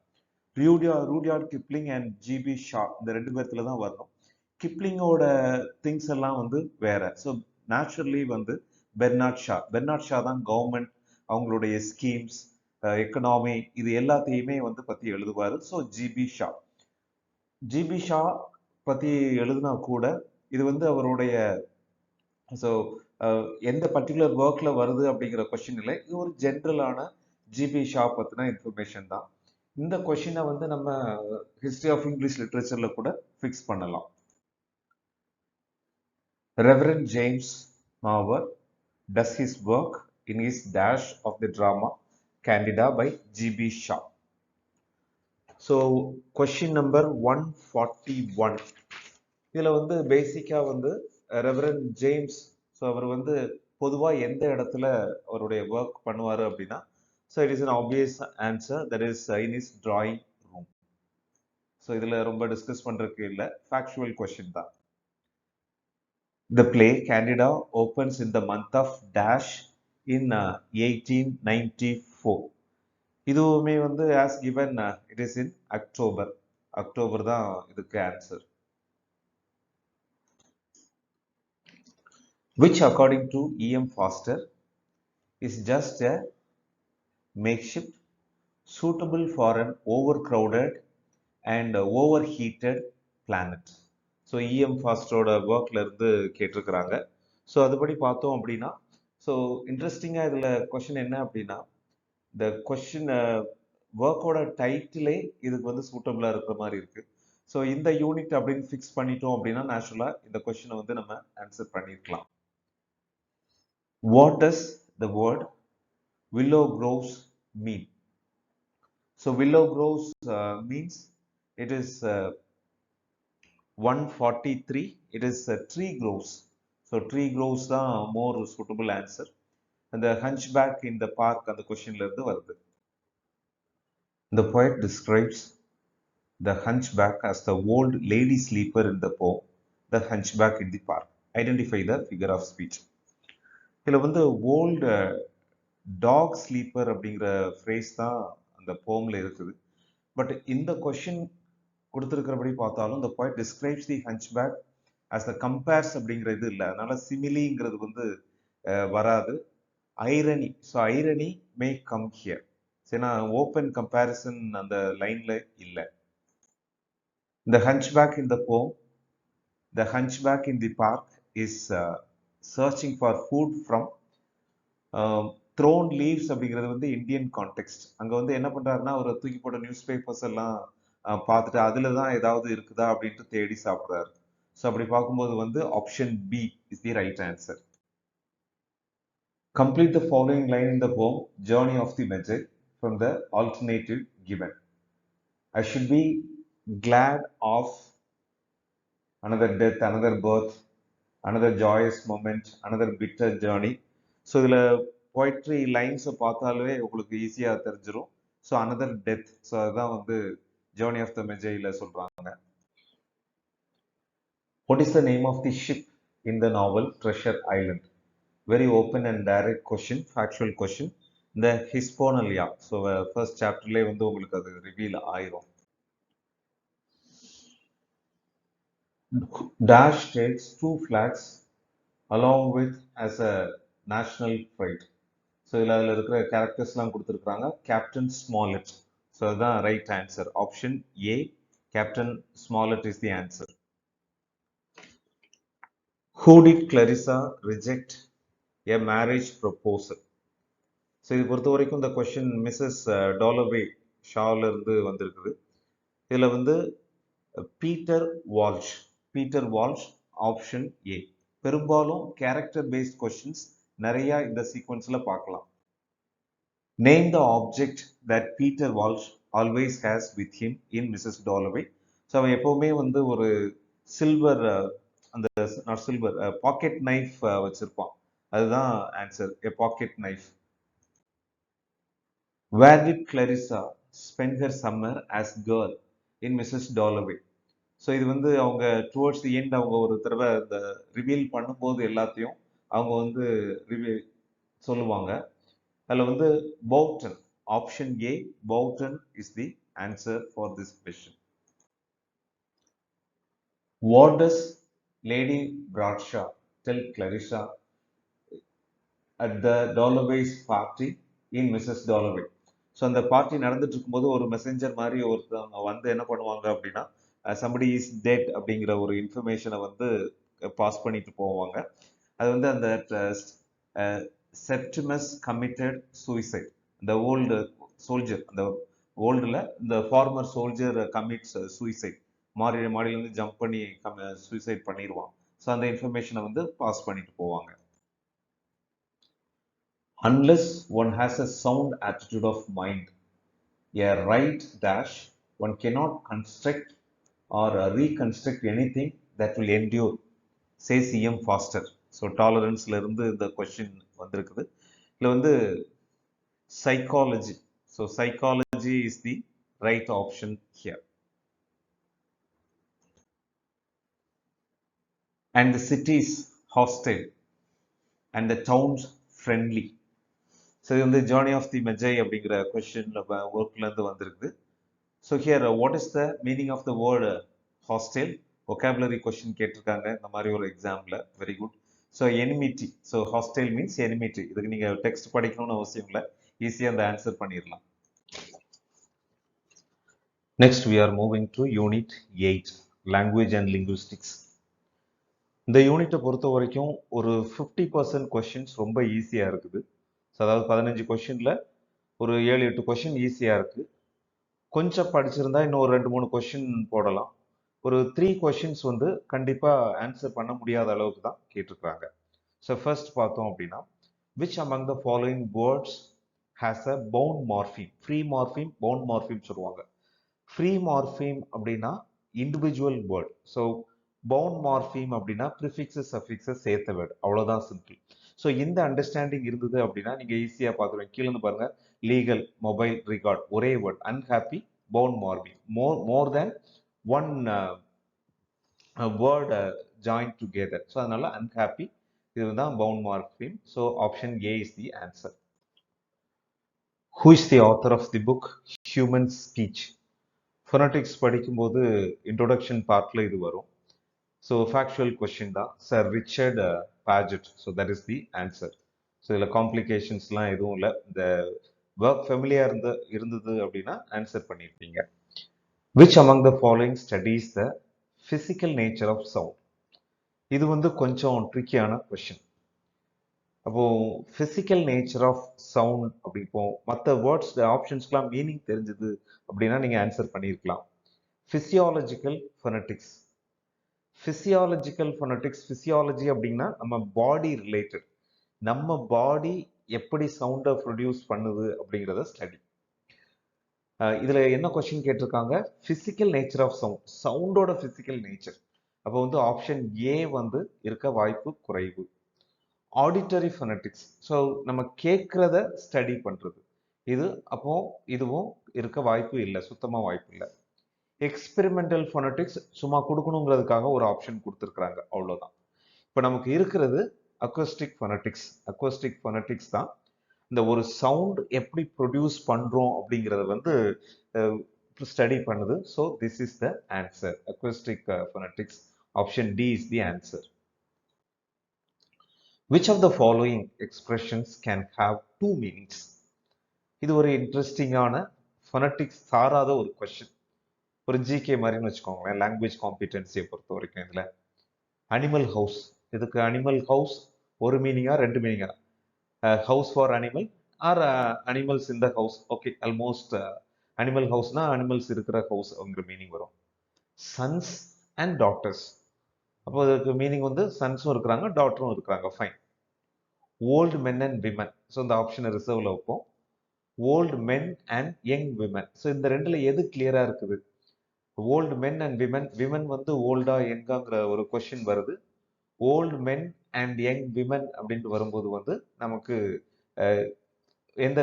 ரூடியார்ட் Kipling and GB Shah, இந்த ரெண்டு பேர்த்துல தான் வரணும். கிப்ளிங்கோட things எல்லாம் வந்து வேற. ஸோ நேச்சுரலி வந்து பெர்னார்ட் ஷா தான் கவர்மெண்ட், அவங்களுடைய ஸ்கீம்ஸ், எக்கனாமி, இது எல்லாத்தையுமே வந்து பத்தி எழுதுவாரு. ஸோ ஜிபி ஷா பத்தி எழுதுனா கூட இது வந்து அவருடைய ஸோ எந்த பர்டிகுலர் ஒர்க்ல வருது அப்படிங்கிற கொஸ்டின் இல்லை, இது ஒரு ஜென்ரலான ஜிபி ஷா பத்தின இன்ஃபர்மேஷன் தான். இந்த கொஸ்டினை வந்து நம்ம ஹிஸ்டரி ஆஃப் இங்கிலீஷ் லிட்ரேச்சர்ல கூட ஃபிக்ஸ் பண்ணலாம். Reverend James Marver does his work in his dash of the drama Candida by G.B. Shaw. So question number 141. இதில் வந்து பேசிக்காக வந்து ரெவரண்ட் ஜேம்ஸ், ஸோ அவர் வந்து பொதுவாக எந்த இடத்துல அவருடைய ஒர்க் பண்ணுவார் அப்படின்னா, so it is an obvious answer, that is in is drawing room. So இதில் ரொம்ப டிஸ்கஸ் பண்ணுறதுக்கு இல்லை, ஃபேக்சுவல் கொஸ்டின் தான். The play Candida opens in the month of dash in 1894. இதுவுமே வந்து as given it is in October தான் இதுக்கு answer. Which according to E.M. Foster is just a makeshift suitable for an overcrowded and overheated planet. So E.M. ஃபாஸ்டரோட ஒர்க்ல இருந்து கேட்டிருக்கிறாங்க. So அதுபடி பார்த்தோம் அப்படின்னா, ஸோ இன்ட்ரெஸ்டிங்காக இதில் கொஸ்டின் என்ன அப்படின்னா, இந்த கொஸ்டின் ஒர்க்கோட டைட்டிலே இதுக்கு வந்து சூட்டபிளாக இருக்கிற மாதிரி இருக்கு. ஸோ இந்த யூனிட் அப்படின்னு ஃபிக்ஸ் பண்ணிட்டோம் அப்படின்னா நேச்சுரலாக இந்த கொஸ்டினை வந்து நம்ம ஆன்சர் பண்ணியிருக்கலாம். What does the word willow groves mean? So willow groves means it is 143, it is tree grows. So tree grows தான் more suitable answer. And the hunchback in the park அந்த questionல இருந்து வருது. The poet describes the hunchback as the old lady sleeper in the poem, The Hunchback in the Park. Identify the figure of speech. இதில் வந்து old dog sleeper அப்படிங்கிற phrase தான் அந்த poemல இருக்குது. But இந்த கொஷின் கொடுத்துருக்கிறபடி பார்த்தாலும் the poet describes the hunchback as the compares அப்படிங்கிற இது இல்லை, அதனால சிமிலிங்கிறது வந்து வராது. Irony, so irony may come here. சரினா ஓப்பன் கம்பேரிசன் அந்த லைன்ல இல்லை. The hunchback in the poem, the hunchback in the park is searching for food from thorn leaves அப்படிங்கிறது வந்து இந்தியன் கான்டெக்ட். அங்கே வந்து என்ன பண்ணுறாருன்னா ஒரு தூக்கி போட்ட நியூஸ் பேப்பர்ஸ் எல்லாம் பார்த்துட்டு அதில் தான் ஏதாவது இருக்குதா அப்படின்ட்டு தேடி சாப்பிட்றாரு. ஸோ அப்படி பார்க்கும்போது வந்து option B is the right answer. Complete the following line in the poem Journey of the Magi from the alternative given. I should be glad of another death, another birth, another joyous moment, another bitter journey. So இதில் poetry லைன்ஸை பார்த்தாலே உங்களுக்கு ஈஸியாக தெரிஞ்சிடும். So another death, so அதுதான் வந்து Journey of the Magi-ல சொல்கிறாங்க. What is the name of the ship in the novel Treasure Island? Very open and direct question, factual question. The Hispaniola. So first chapterலே வந்து உங்களுக்கு அது ரிவீல் ஆயிரும். Dash takes 2 flags along with as a national pride. So இதில் அதில் இருக்கிற கேரக்டர்ஸ்லாம் கொடுத்துருக்குறாங்க. Captain Smollett, so அதுதான் right answer. Option A, captain Smollett is the answer. Who did Clarissa reject a marriage proposal? So இது பொறுத்த வரைக்கும் இந்த கொஸ்டின் மிஸ்ஸஸ் டாலவே ஷாவில் இருந்து வந்திருக்குது. இதில் வந்து Peter Walsh, Peter Walsh option A. பெரும்பாலும் கேரக்டர் பேஸ்ட் கொஸ்டின்ஸ் நிறையா இந்த சீக்வன்ஸில் பார்க்கலாம். Name the object that Peter Walsh always has with him in Mrs. Dalloway. So அவன் எப்போவுமே வந்து ஒரு சில்வர், அந்த நாட் சில்வர், பாக்கெட் நைஃப் வச்சிருப்பான். அதுதான் answer, a pocket knife. Where did Clarissa spend her summer as girl in Mrs. Dalloway? So இது வந்து அவங்க டுவர்ட்ஸ் தி எண்ட் அவங்க ஒரு தடவை இந்த ரிவீல் பண்ணும்போது எல்லாத்தையும் அவங்க வந்து சொல்லுவாங்க. அதில் வந்து Bourton, option A, Bourton is the answer for this question. What does Lady Bradshaw tell Clarissa at the Dalloway's party in Mrs. Dalloway? So அந்த பார்ட்டி நடந்துட்டு இருக்கும்போது ஒரு மெசஞ்சர் மாதிரி ஒருத்தவங்க வந்து என்ன பண்ணுவாங்க அப்படின்னா somebody is dead அப்படிங்கிற ஒரு இன்ஃபர்மேஷனை வந்து பாஸ் பண்ணிட்டு போவாங்க. அது வந்து அந்த செப்டிமஸ் கமிட்டட் சூசைட், இந்த ஓல்டு சோல்ஜர், அந்த ஓல்டில் இந்த ஃபார்மர் சோல்ஜர் கமிட்ஸ் சூசைட், மாடியிலேருந்து ஜம்ப் பண்ணி சூசைட் பண்ணிடுவான். ஸோ அந்த இன்ஃபர்மேஷனை வந்து பாஸ் பண்ணிட்டு போவாங்க. Unless one has a sound attitude of mind, a right dash, one cannot construct or reconstruct anything that will endure, say CM Foster. So டாலரன்ஸ்ல இருந்து இந்த கொஸ்டின் வந்திருக்குது. இதில் வந்து psychology, so psychology is the right option here. And the cities hostile and the towns friendly. So இது வந்து journey of the மெஜை அப்படிங்கிற question ஒர்க்லேருந்து வந்திருக்குது. So here what is the meaning of the word hostile? Vocabulary question கேட்டிருக்காங்க இந்த மாதிரி ஒரு example. Very good. So enmity, so hostile means enmity. இதுக்கு நீங்கள் டெக்ஸ்ட் படிக்கணும்னு அவசியம் இல்லை, ஈஸியாக அந்த ஆன்சர் பண்ணிடலாம். Next we are moving to Unit 8, Language and Linguistics. இந்த யூனிட்டை பொறுத்த வரைக்கும் ஒரு 50% கொஸ்டின்ஸ் ரொம்ப ஈஸியாக இருக்குது. ஸோ அதாவது 15 கொஸ்டினில் ஒரு 7-8 கொஸ்டின் ஈஸியாக இருக்குது. கொஞ்சம் படிச்சிருந்தா இன்னும் ஒரு 2-3 கொஸ்டின் போடலாம். ஒரு 3 கொஸ்டின்ஸ் வந்து கண்டிப்பாக ஆன்சர் பண்ண முடியாத அளவுக்கு தான் கேட்டிருக்கிறாங்க. ஸோ ஃபர்ஸ்ட் பார்த்தோம் அப்படின்னா, which among the following words has a bound morpheme? Free morpheme, bound morpheme சொல்லுவாங்க. ஃப்ரீ மார்ஃபீம் அப்படின்னா individual word. So bound morpheme அப்படின்னா ப்ரிஃபிக்ஸஸ் சஃபிக்ஸஸ் சேர்த்த வேர்டு, அவ்வளோதான் சிம்பிள். ஸோ இந்த அண்டர்ஸ்டாண்டிங் இருந்தது அப்படின்னா நீங்கள் ஈஸியாக பார்த்துருவீங்க. கீழே இருந்து பாருங்க, லீகல், மொபைல், ரிகார்ட், ஒரே word. Unhappy, bound morpheme, more than one word join together. So அதனால அன்ஹாப்பி, இதுதான் bound morpheme. So option A is the answer. Who is the author of the book Human Speech? Phonetics படிக்கும்போது introduction பார்ட்ல இது வரும். So factual question தான். Sir Richard Paget. So that is the answer. So இதில் காம்ப்ளிகேஷன்ஸ்லாம் எதுவும் இல்லை. இந்த ஒர்க் ஃபெமிலியாக இருந்தது அப்படின்னா ஆன்சர் பண்ணியிருப்பீங்க. Which among the following studies the physical nature of sound? இது வந்து கொஞ்சம் ட்ரிக்கியான கொஸ்டின். அப்போ ஃபிசிக்கல் நேச்சர் ஆஃப் சவுண்ட் அப்படி இப்போ மற்ற வேர்ட்ஸ் ஆப்ஷன்ஸ்க்குலாம் மீனிங் தெரிஞ்சது அப்படின்னா நீங்கள் ஆன்சர் பண்ணியிருக்கலாம். Physiological phonetics. Physiological phonetics, physiology அப்படின்னா நம்ம பாடி ரிலேட்டட், நம்ம பாடி எப்படி சவுண்டை ப்ரொடியூஸ் பண்ணுது அப்படிங்கிறத ஸ்டடி. இதில் என்ன கொஸ்டின் கேட்டிருக்காங்க? ஃபிசிக்கல் நேச்சர் ஆஃப் சவுண்ட், சவுண்டோட ஃபிசிக்கல் நேச்சர். அப்போ வந்து ஆப்ஷன் ஏ வந்து இருக்க வாய்ப்பு குறைவு. ஆடிட்டரி ஃபொனட்டிக்ஸ், ஸோ நம்ம கேட்குறத ஸ்டடி பண்ணுறது, இது அப்போ இதுவும் இருக்க வாய்ப்பு இல்லை, சுத்தமாக வாய்ப்பு இல்லை. எக்ஸ்பெரிமெண்டல் ஃபொனட்டிக்ஸ் சும்மா கொடுக்கணுங்கிறதுக்காக ஒரு ஆப்ஷன் கொடுத்துருக்குறாங்க, அவ்வளோதான். இப்போ நமக்கு இருக்கிறது அக்வஸ்டிக் ஃபொனட்டிக்ஸ். அக்வஸ்டிக் ஃபொனட்டிக்ஸ் தான் இந்த ஒரு சவுண்ட் எப்படி ப்ரொடியூஸ் பண்ணுறோம் அப்படிங்கிறத வந்து ஸ்டடி பண்ணுது. So this is the answer, acoustic phonetics. Option D is the answer. Which of the following expressions can have two meanings? இது ஒரு இன்ட்ரெஸ்டிங்கான ஃபொனட்டிக்ஸ் சாராத ஒரு கொஸ்டின். ஒரு ஜிகே மாதிரின்னு வச்சுக்கோங்களேன், லாங்குவேஜ் காம்பிடன்சியை பொறுத்த வரைக்கும். இதில் அனிமல் ஹவுஸ், இதுக்கு அனிமல் ஹவுஸ் ஒரு மீனிங்கா ரெண்டு மீனிங்கா? House for animal or animals in the house? Okay, almost animal ஹவுஸ்னா அனிமல்ஸ் இருக்கிற ஹவுஸ் அப்படிங்கிற மீனிங் வரும். சன்ஸ் அண்ட் டாட்டர்ஸ், அப்போ அதுக்கு மீனிங் வந்து சன்ஸும் இருக்கிறாங்க டாட்டரும் இருக்கிறாங்க, fine. Old men and women, so இந்த ஆப்ஷனை ரிசர்வ்ல வைப்போம். Old men and young women, so இந்த ரெண்டுல எது கிளியரா இருக்குது? Old men and women, women வந்து ஓல்டா யங்காங்கிற ஒரு கொஸ்டின் வருது. Old men and young women அப்படின்ட்டு வரும்போது வந்து நமக்கு எந்த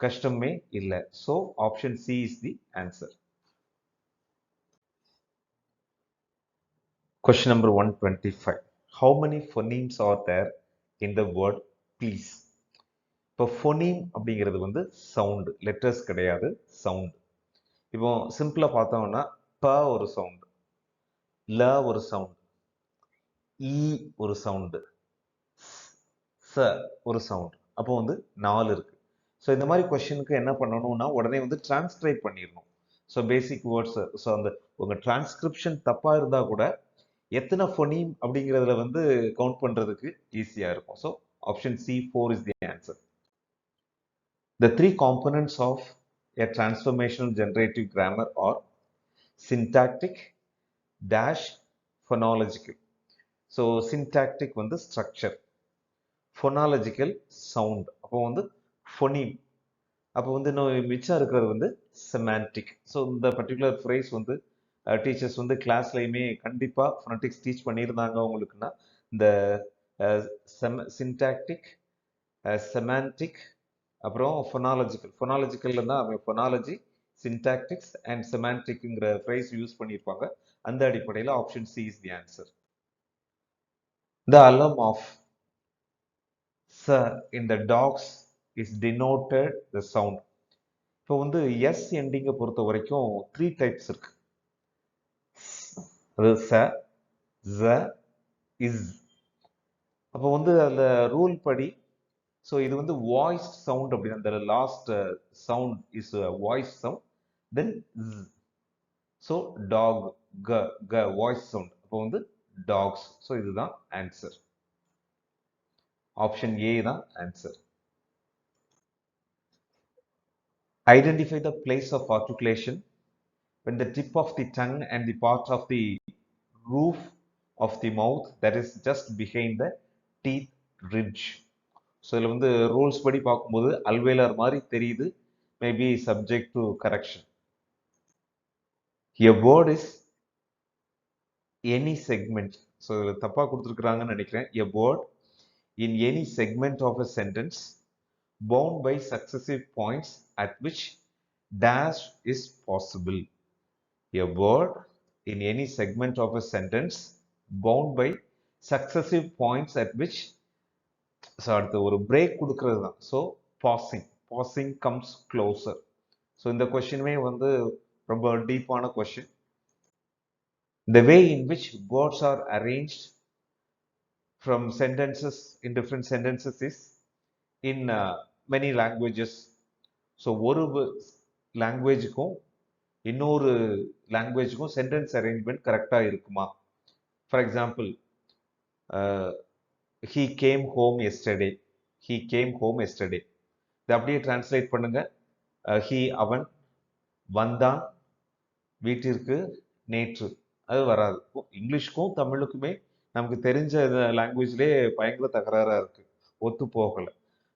கஷ்டமே இல்லை. So option C is the answer. Question number 125. How many phonemes are there in the word please? இப்போ phoneme அப்படிங்கிறது வந்து சவுண்ட், லெட்டர்ஸ் கிடையாது, சவுண்ட். இப்போ சிம்பிளா பார்த்தோம்னா ப ஒரு சவுண்ட், ல ஒரு சவுண்ட், ஈ ஒரு சவுண்டு, ச ஒரு சவுண்ட். அப்போ வந்து 4 இருக்கு. ஸோ இந்த மாதிரி கொஸ்டினுக்கு என்ன பண்ணணும்னா உடனே வந்து டிரான்ஸ்கிரைப் பண்ணிடணும். So basic words. ஸோ அந்த உங்கள் டிரான்ஸ்கிரிப்ஷன் தப்பாக இருந்தால் கூட எத்தனை ஃபொனீம் அப்படிங்கிறதுல வந்து கவுண்ட் பண்ணுறதுக்கு ஈஸியாக இருக்கும். So option C 4 is the answer. The three components of a transformational generative grammar are syntactic, dash, phonological. So syntactic வந்து structure, phonological sound, அப்போ வந்து phoneme, அப்போ வந்து இன்னும் மிச்சம் இருக்கிறது வந்து செமான்டிக். ஸோ இந்த பர்டிகுலர் ஃப்ரேஸ் வந்து டீச்சர்ஸ் வந்து கிளாஸ்லையுமே கண்டிப்பாக ஃபொனட்டிக்ஸ் டீச் பண்ணியிருந்தாங்க உங்களுக்குன்னா, இந்த சின்டாக்டிக், செமான்டிக், அப்புறம் ஃபொனாலஜிக்கல். ஃபொனாலஜிக்கல்ல தான் ஃபொனாலஜி, சின்டாக்டிக்ஸ் அண்ட் செமான்டிக்ங்கிற ஃப்ரேஸ் யூஸ் பண்ணியிருப்பாங்க. அந்த அடிப்படையில் option C is the answer. The alum of s in the dogs is denoted the sound. இப்போ வந்து எஸ் எண்டிங்கை பொறுத்த வரைக்கும் 3 டைப்ஸ் இருக்கு. அது ச, ஜ, இஸ். அப்போ வந்து அதில் ரூல் படி, ஸோ இது வந்து வாய்ஸ் சவுண்ட் அப்படின்னா அந்த last sound is voice sound, then so dog, g g voice sound, அப்போ வந்து டாக்ஸ். ஸோ இதுதான் ஆன்சர், ஆப்ஷன் ஏ தான் answer. Identify the place of articulation when the tip of the tongue and the part of the roof of the mouth that is just behind the teeth ridge. So இதில் வந்து rules படி பார்க்கும்போது அல்வேலர் மாதிரி தெரியுது, maybe subject to correction. A word is any segment. So இதில் தப்பாக கொடுத்துருக்குறாங்கன்னு நினைக்கிறேன். எ word in any segment of a sentence bound by successive points at which dash is possible. A word in any segment of a sentence bound by successive points at which அடுத்து ஒரு break கொடுக்கிறது தான். So pausing comes closer. So இந்த கொஸ்டினுமே வந்து ரொம்ப டீப்பான கொஸ்டின். The way in which words are arranged from sentences in different sentences is in many languages. So ஒரு லாங்குவேஜுக்கும் இன்னொரு லாங்குவேஜுக்கும் சென்டென்ஸ் அரேஞ்ச்மெண்ட் கரெக்டாக இருக்குமா? For example, he came home yesterday. He came home yesterday. இதை அப்படியே டிரான்ஸ்லேட் பண்ணுங்க. அவன் வந்தான் வீட்டிற்கு நேற்று. அது வராது. இங்கிலீஷ்க்கும் தமிழுக்குமே நமக்கு தெரிஞ்ச லாங்குவேஜ்லேயே பயங்கர தகராறாக இருக்கு, ஒத்து போகலை.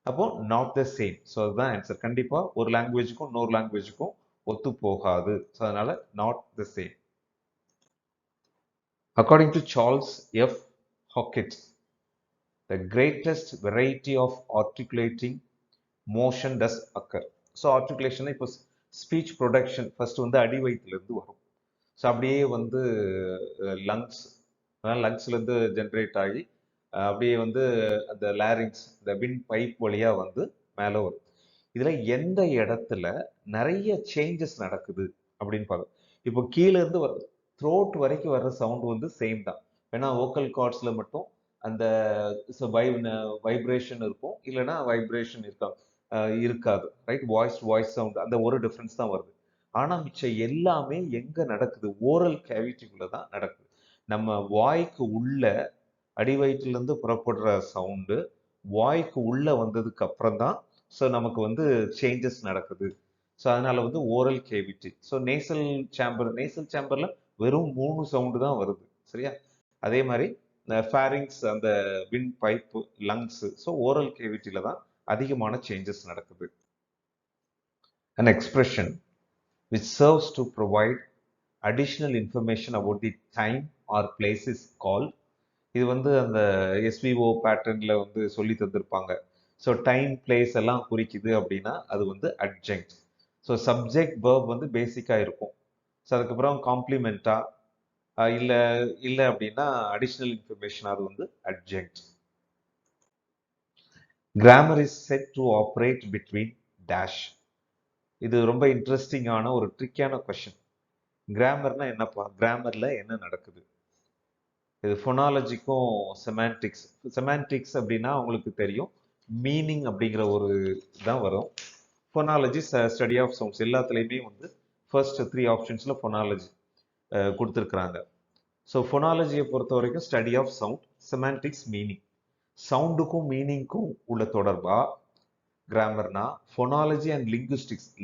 அப்போ நாட் த சேம். ஸோ அதுதான் ஆன்சர். கண்டிப்பாக ஒரு லாங்குவேஜுக்கும் இன்னொரு லாங்குவேஜுக்கும் ஒத்து போகாது. ஸோ அதனால not the same. According to Charles F Hackett, the greatest variety of articulating motion does occur. So articulation இப்போ ஸ்பீச் ப்ரொடக்ஷன் ஃபர்ஸ்ட் வந்து அடி வயிற்றுலேருந்து வரும். ஸோ அப்படியே வந்து லங்ஸ்லேருந்து ஜென்ரேட் ஆகி அப்படியே வந்து அந்த லேரிங்ஸ், இந்த வின் பைப் வழியாக வந்து மேலே வரும். இதில் எந்த இடத்துல நிறைய சேஞ்சஸ் நடக்குது அப்படின்னு பார்க்கும். இப்போ கீழேருந்து த்ரோட் வரைக்கும் வர்ற சவுண்ட் வந்து சேம் தான். ஏன்னா வோக்கல் கார்ட்ஸில் மட்டும் அந்த வைப்ரேஷன் இருக்கும், இல்லைன்னா வைப்ரேஷன் இருக்காது. ரைட், வாய்ஸ் சவுண்ட் அந்த ஒரு டிஃப்ரென்ஸ் தான் வருது. ஆனால் மிச்சம் எல்லாமே எங்கே நடக்குது? ஓரல் கேவிட்டிக்குள்ளே தான் நடக்குது. நம்ம வாய்க்கு உள்ள அடிவயிற்றுலேருந்து புறப்படுற சவுண்டு வாய்க்கு உள்ளே வந்ததுக்கு அப்புறம் தான் ஸோ நமக்கு வந்து சேஞ்சஸ் நடக்குது. ஸோ அதனால வந்து ஓரல் கேவிட்டி. ஸோ நேசல் சேம்பரில் வெறும் 3 சவுண்டு தான் வருது. சரியா? அதே மாதிரி ஃபேரிங்ஸ், அந்த windpipe, lungs, so oral கேவிட்டியில் தான் அதிகமான சேஞ்சஸ் நடக்குது. An expression which serves to provide additional information about the time or place is called. இது வந்து அந்த எஸ்விஓ பேட்டர்னில் வந்து சொல்லி தந்திருப்பாங்க. ஸோ டைம், பிளேஸ் எல்லாம் குறிக்குது அப்படின்னா அது வந்து அட்ஜெக்ட். ஸோ சப்ஜெக்ட் வேர்ப் வந்து பேசிக்காக இருக்கும். ஸோ அதுக்கப்புறம் காம்ப்ளிமெண்ட்டாக இல்லை அப்படின்னா அடிஷ்னல் இன்ஃபர்மேஷன், அது வந்து adjunct. Grammar is said to operate between dash. இது ரொம்ப இன்ட்ரெஸ்டிங்கான ஒரு ட்ரிக்கான கொஸ்டின். கிராமர்னா என்னப்பா? கிராமரில் என்ன நடக்குது? இது ஃபொனாலஜிக்கும் செமான்டிக்ஸ் அப்படின்னா உங்களுக்கு தெரியும், மீனிங் அப்படிங்கிற ஒரு தான் வரும். Phonology study of sounds. எல்லாத்துலேயுமே வந்து ஃபர்ஸ்ட் 3 ஆப்ஷன்ஸில் ஃபொனாலஜி கொடுத்துருக்குறாங்க. ஸோ ஃபொனாலஜியை பொறுத்த வரைக்கும் study of sound, semantics meaning. சவுண்டுக்கும் மீனிங்க்கும் உள்ள தொடர்பா கிராமர்னா ஃபொனாலஜி அண்ட்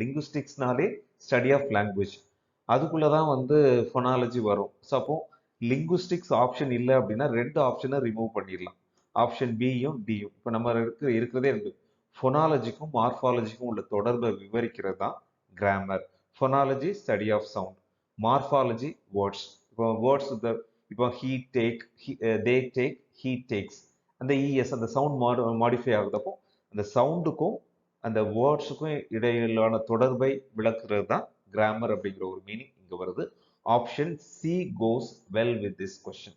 லிங்குஸ்டிக்ஸ்னாலே ஸ்டடி ஆஃப் லாங்குவேஜ், அதுக்குள்ளே தான் வந்து ஃபொனாலஜி வரும். ஸோ அப்போ லிங்குஸ்டிக்ஸ் ஆப்ஷன் இல்லை அப்படின்னா 2 ஆப்ஷனை ரிமூவ் பண்ணிடலாம், ஆப்ஷன் பியும் டியும். இப்போ நம்ம இருக்கிறதே இருக்கு. ஃபொனாலஜிக்கும் மார்ஃபாலஜிக்கும் உள்ள தொடர்பை விவரிக்கிறது தான் grammar. Phonology study of sound, morphology words. இப்போ வேர்ட்ஸ், இப்போ he take, they take, he takes, அந்த இஎஸ் அந்த சவுண்ட் மாடிஃபை ஆகுதப்போ அந்த சவுண்டுக்கும் அந்த வேர்ட்ஸுக்கும் இடையிலான தொடர்பை விளக்குறது தான் கிராமர் அப்படிங்கிற ஒரு மீனிங் இங்கே வருது. Option C goes well with this question.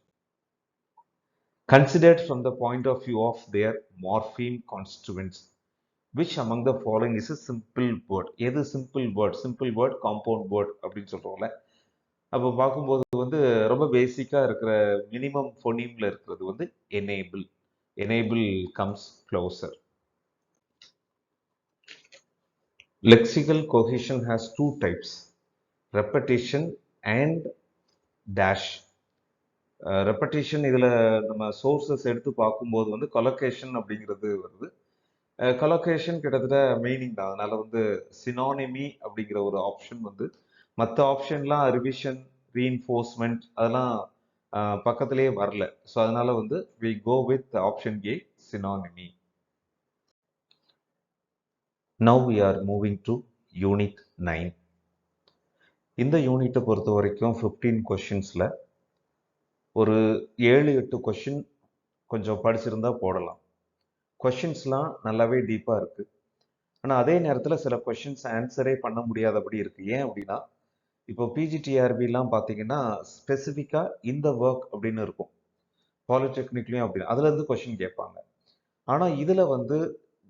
Considered from the point of view of their morpheme constituents, which among the following is a simple word? எது simple word? Simple word, compound word அப்படின்னு சொல்றோம்ல. அப்போ பார்க்கும்போது வந்து ரொம்ப பேசிக்காக இருக்கிற minimum ஃபோனீமில் இருக்கிறது வந்து enable. Enable comes closer. Lexical cohesion has 2 types, repetition and dash. ரெப்படேஷன் இதில் நம்ம சோர்ஸஸ் எடுத்து பார்க்கும்போது வந்து கொலோகேஷன் அப்படிங்கிறது வருது. கொலோகேஷன் கிட்டத்தட்ட மீனிங் தான். அதனால வந்து சினானிமி அப்படிங்கிற ஒரு ஆப்ஷன் வந்து, மற்ற ஆப்ஷன்லாம் ரிவிஷன், ரீஇன்ஃபோர்ஸ்மெண்ட் அதெல்லாம் பக்கத்திலேயே வரல. ஸோ அதனால வந்து we go with option A, synonymy. Now we are moving to unit 9. இந்த யூனிட்டை பொறுத்த வரைக்கும் 15 கொஸ்டின்ஸில் ஒரு 7-8 கொஷின் கொஞ்சம் படிச்சிருந்தா போடலாம். கொஷின்ஸ்லாம் நல்லாவே டீப்பாக இருக்குது. ஆனால் அதே நேரத்தில் சில கொஷின்ஸ் ஆன்சரே பண்ண முடியாதபடி இருக்குது. ஏன் அப்படின்னா இப்போ பிஜிடிஆர்பிலாம் பார்த்தீங்கன்னா ஸ்பெசிஃபிக்காக இந்த ஒர்க் அப்படின்னு இருக்கும். பாலிடெக்னிக்லையும் அப்படி அதுலேருந்து கொஷின் கேட்பாங்க. ஆனால் இதில் வந்து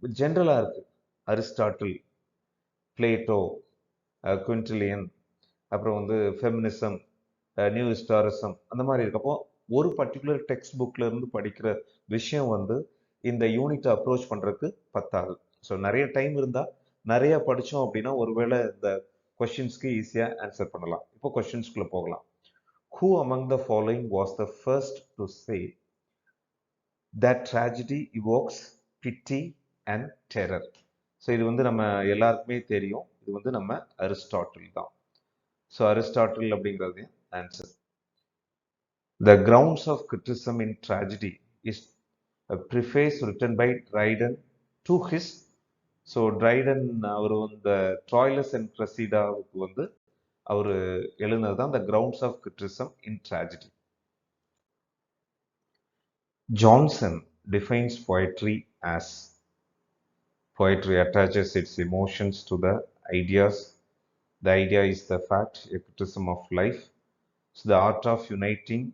ஜென்ரலாக இருக்குது. அரிஸ்டாட்டில், பிளேட்டோ, குவிண்டிலியன், அப்புறம் வந்து ஃபெமினிசம், நியூ ஹிஸ்டாரிசம் அந்த மாதிரி இருக்கப்போ ஒரு பர்டிகுலர் டெக்ஸ்ட் புக்ல இருந்து படிக்கிற விஷயம் வந்து இந்த யூனிட்டை அப்ரோச் பண்றதுக்கு பத்தாது. ஸோ நிறைய டைம் இருந்தால் நிறைய படித்தோம் அப்படின்னா ஒருவேளை இந்த கொஷின்ஸ்க்கு ஈஸியாக ஆன்சர் பண்ணலாம். இப்போ கொஷின்ஸ்குள்ளே போகலாம். Who among the following was the first to say that tragedy evokes pity and terror? So இது வந்து நம்ம எல்லாருக்குமே தெரியும். இது வந்து நம்ம அரிஸ்டாட்டில் தான். ஸோ அரிஸ்டாட்டில் அப்படிங்கிறது answer. The grounds of criticism in tragedy is a preface written by Dryden to his. So Dryden அவர் இந்த ட்ராய்லஸ் அண்ட் கிரசீடாவுக்கு வந்து அவர் எழுதினது தான் the grounds of criticism in tragedy. Johnson defines poetry as poetry attaches its emotions to the ideas. The idea is the fact, a criticism of life. So the art of uniting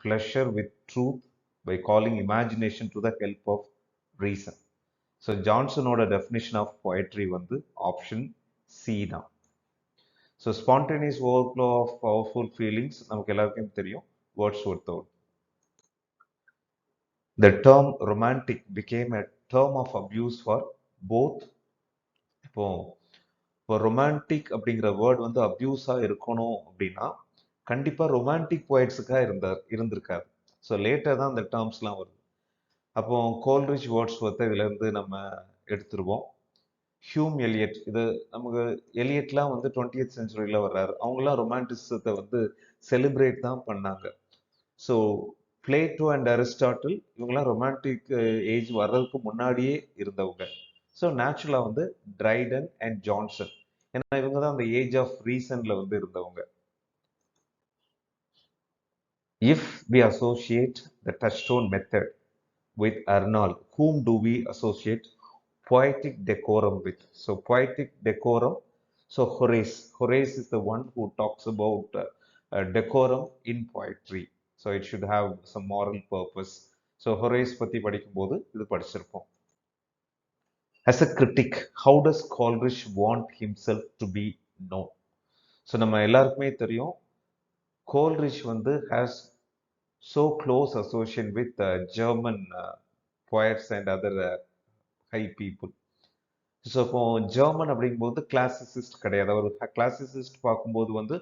pleasure with truth by calling imagination to the help of reason. So ஜான்சனோட definition of poetry வந்து option C தான். So spontaneous overflow of powerful feelings நமக்கு எல்லாருக்கும் தெரியும், வேர்ட்ஸ்வொர்த்தோட. The term romantic became a term of abuse for both. இப்போ romantic அப்படிங்கிற word வந்து அப்யூஸாக இருக்கணும் அப்படின்னா கண்டிப்பாக ரொமான்டிக் போய்ட்ஸுக்காக இருந்திருக்காது. ஸோ லேட்டர் தான் அந்த டேர்ம்ஸ்லாம் வருது. அப்போ கோல்ரிச் வேர்ட்ஸ்வொர்த்தை இதுலேருந்து நம்ம எடுத்துருவோம். ஹியூம் எலியட், இது நமக்கு எலியட்லாம் வந்து 20th செஞ்சுரியில் வர்றாரு. அவங்களாம் ரொமான்டிசத்தை வந்து செலிப்ரேட் தான் பண்ணாங்க. ஸோ பிளேட்டோ அண்ட் அரிஸ்டாட்டில் இவங்கெல்லாம் ரொமான்டிக் ஏஜ் வர்றதுக்கு முன்னாடியே இருந்தவங்க. ஸோ நேச்சுரலாக வந்து ட்ரைடன் அண்ட் ஜான்சன், ஏன்னா இவங்க தான் அந்த ஏஜ் ஆஃப் ரீசன்ல வந்து இருந்தவங்க. If we associate the touchstone method with Arnold, whom do we associate poetic decorum with? So poetic decorum, so Horace is the one who talks about decorum in poetry. So it should have some moral purpose. So Horace பத்தி படிக்கும்போது இது படிச்சிருப்போம். As a critic, how does Coleridge want himself to be known? So நம்ம எல்லாருக்குமே தெரியும் கோல்ரிச் வந்து has so close association with German poets and other high people. So இப்போ German அப்படிங்கும்போது கிளாசிசிஸ்ட் கிடையாது. அவர் கிளாசிசிஸ்ட் பார்க்கும்போது வந்து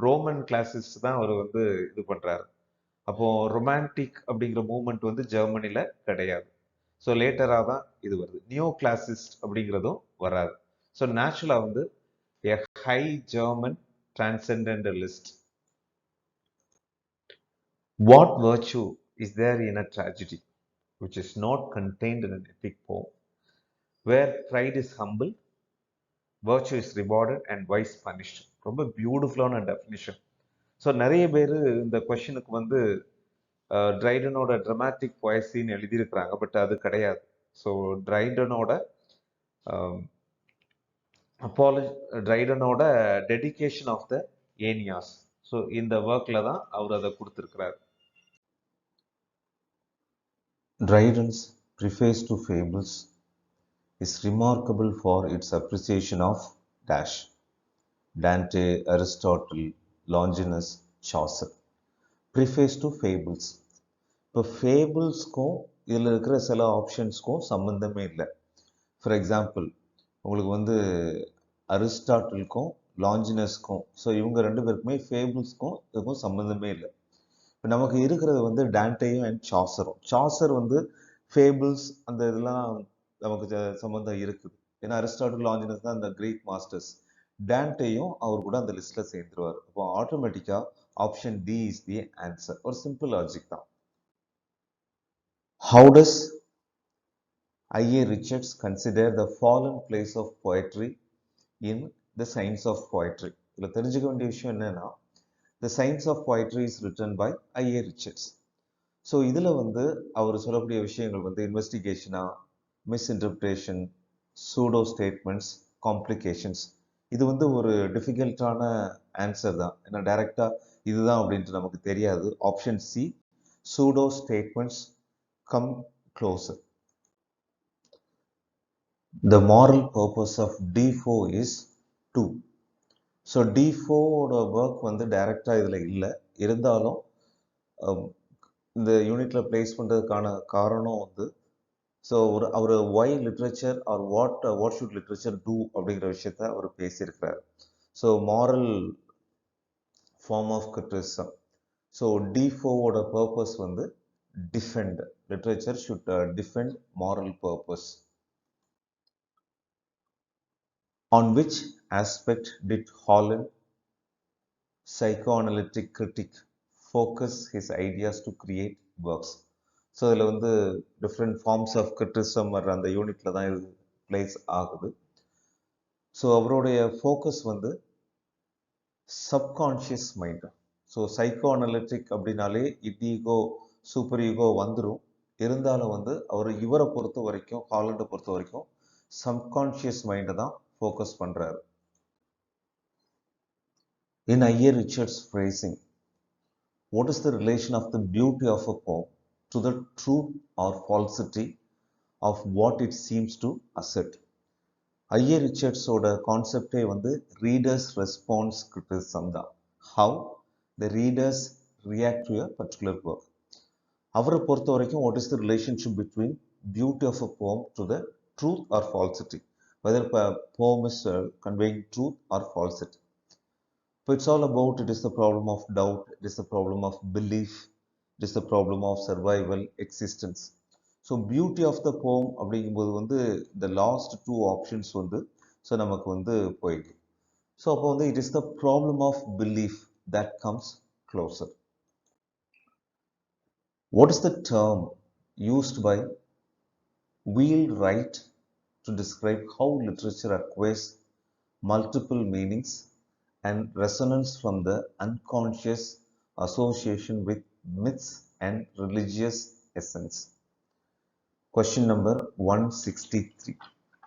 ரோமன் கிளாசிஸ்ட் தான் அவர் வந்து இது பண்றாரு. அப்போ ரொமான்டிக் அப்படிங்கிற மூமெண்ட் வந்து ஜெர்மனில கிடையாது. ஸோ லேட்டராக தான் இது வருது. நியோ கிளாசிஸ்ட் அப்படிங்கிறதும் வராது. ஸோ நேச்சுரலாக வந்து a high German transcendentalist. What virtue is there in a tragedy which is not contained in an epic poem, where pride is humbled, virtue is rewarded and vice punished? ரொம்ப பியூட்டிஃபுல்லான definition. So நிறைய பேர் இந்த கொஷனுக்கு வந்து ட்ரைடனோட dramatic பொயசின்னு எழுதியிருக்கிறாங்க, but அது கிடையாது. So ட்ரைடனோட dedication of the Aeneas, so இந்த ஒர்க்கில் தான் அவர் அதை கொடுத்துருக்கிறார். Dryden's preface to Fables is remarkable for its appreciation of dash Dante, Aristotle, Longinus, Chaucer. Preface to Fables. இப்போ ஃபேபிள்ஸ்க்கும் இதில் இருக்கிற சில ஆப்ஷன்ஸ்க்கும் சம்மந்தமே இல்லை. ஃபார் எக்ஸாம்பிள் உங்களுக்கு வந்து அரிஸ்டாட்டிலுக்கும் லாஞ்சினஸ்க்கும், ஸோ இவங்க ரெண்டு பேருக்குமே ஃபேபிள்ஸ்க்கும் இதுக்கும் சம்மந்தமே இல்லை. இப்போ நமக்கு இருக்கிறது வந்து டான்டேயும் அண்ட் சாசரும். சாசர் வந்து ஃபேபிள்ஸ் அந்த இதெல்லாம் நமக்கு சம்மந்தம் இருக்குது, ஏன்னா அரிஸ்டாட்டில் லாஞ்சினஸ் தான் இந்த கிரீக் மாஸ்டர்ஸ். டான்டேயும் அவர் கூட அந்த லிஸ்ட்டில் சேர்ந்துருவார். அப்போ ஆட்டோமேட்டிக்காக option D is the answer. ஒரு சிம்பிள் லாஜிக் தான். How does I.A. Richards consider the fallen place of poetry in the science of poetry? இதில் தெரிஞ்சுக்க வேண்டிய விஷயம் என்னன்னா, The Science of Poetry is written by I.A. Richards. So இதில் வந்து அவர் சொல்லக்கூடிய விஷயங்கள் வந்து இன்வெஸ்டிகேஷனா, மிஸ்இன்டர்பிரேஷன், சூடோ ஸ்டேட்மெண்ட்ஸ், காம்ப்ளிகேஷன்ஸ். இது வந்து ஒரு டிஃபிகல்ட்டான ஆன்சர் தான், ஏன்னா டைரெக்டாக இதுதான் அப்படின்ட்டு நமக்கு தெரியாது. Option C, pseudo statements come closer. The moral purpose of D4 is 2. So D4ஓட ஒர்க் வந்து டைரெக்டாக இதில் இல்லை, இருந்தாலும் இந்த யூனிட்டில் பிளேஸ் பண்ணுறதுக்கான காரணம் வந்து ஸோ அவர் why literature or what should literature do அப்படிங்கிற விஷயத்த அவர் பேசியிருக்கிறார். So moral form of criticism. So D4ஓட பர்பஸ் வந்து defend, literature should defend moral purpose. On which aspect did Holland, psychoanalytic critic, focus his ideas to create works? So இதில் வந்து different forms of criticism வர்ற அந்த யூனிட்டில் தான் இது place ஆகுது. ஸோ அவருடைய ஃபோக்கஸ் வந்து subconscious mind. So psycho analytic அப்படின்னாலே ஈகோ, சூப்பர் ஈகோ வந்துடும். இருந்தாலும் வந்து இவரை பொறுத்த வரைக்கும், ஹாலண்டை பொறுத்த வரைக்கும் சப்கான்ஷியஸ் மைண்டை தான் ஃபோக்கஸ் பண்ணுறாரு. In I.A. Richards' phrasing, what is the relation of the beauty of a poem to the truth or falsity of what it seems to assert? I.A. Richards ஓட கான்செப்டே வந்து ரீடர்ஸ் ரெஸ்பான்ஸ் கிரிட்டிசிசம் தான். How the readers react to a particular work. அவரை பொறுத்த வரைக்கும் what is the relationship between beauty of a poem to the truth or falsity, whether a poem is conveying truth or falsity. So it's all about, it is the problem of doubt, it is the problem of belief, it is the problem of survival, existence. So beauty of the poem அப்படிங்கும்போது வந்து the last two options வந்து so நமக்கு வந்து போயிடுது. So அப்போ வந்து it is the problem of belief that comes closer. What is the term used by Wheelwright to describe how literature acquires multiple meanings and resonance from the unconscious association with myths and religious essence? Question number 163.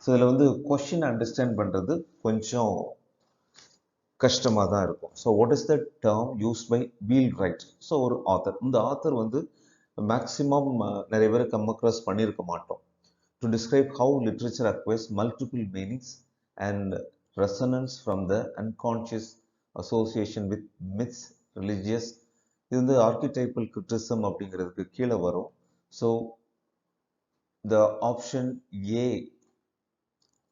So இதில் வந்து question understand பண்ணுறது கொஞ்சம் கஷ்டமாக தான் இருக்கும். So what is the term used by Wheelwright? So ஒரு author, இந்த author வந்து மேக்சிமம் நிறைய பேர் கம் அக்ராஸ் பண்ணியிருக்க மாட்டோம். To describe how literature acquires multiple meanings and resonance from the unconscious association with myths, religious. இது வந்து ஆர்கிடைப்பல் கிரிட்டிசிசம் அப்படிங்கிறதுக்கு கீழே வரும். So the option A,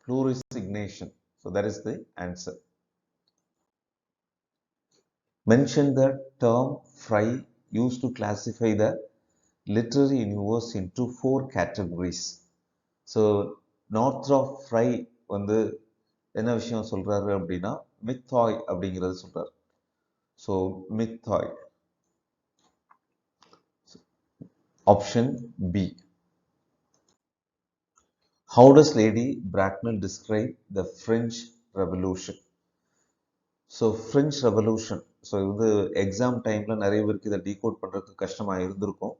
plurisignation. So that is the answer. Mention the term Fry used to classify the literary universe into 4 categories. So Northrop Frye வந்து என்ன விஷயம் சொல்றாரு அப்படின்னா மித்தாய் அப்படிங்கிறது சொல்றாரு. ஸோ மித்தாய். Option B. How does Lady Bracknell describe the French Revolution? So French revolution, so இது வந்து எக்ஸாம் டைமில் நிறைய பேருக்கு இதை டீகோட் பண்ணுறதுக்கு கஷ்டமாக இருந்திருக்கும்.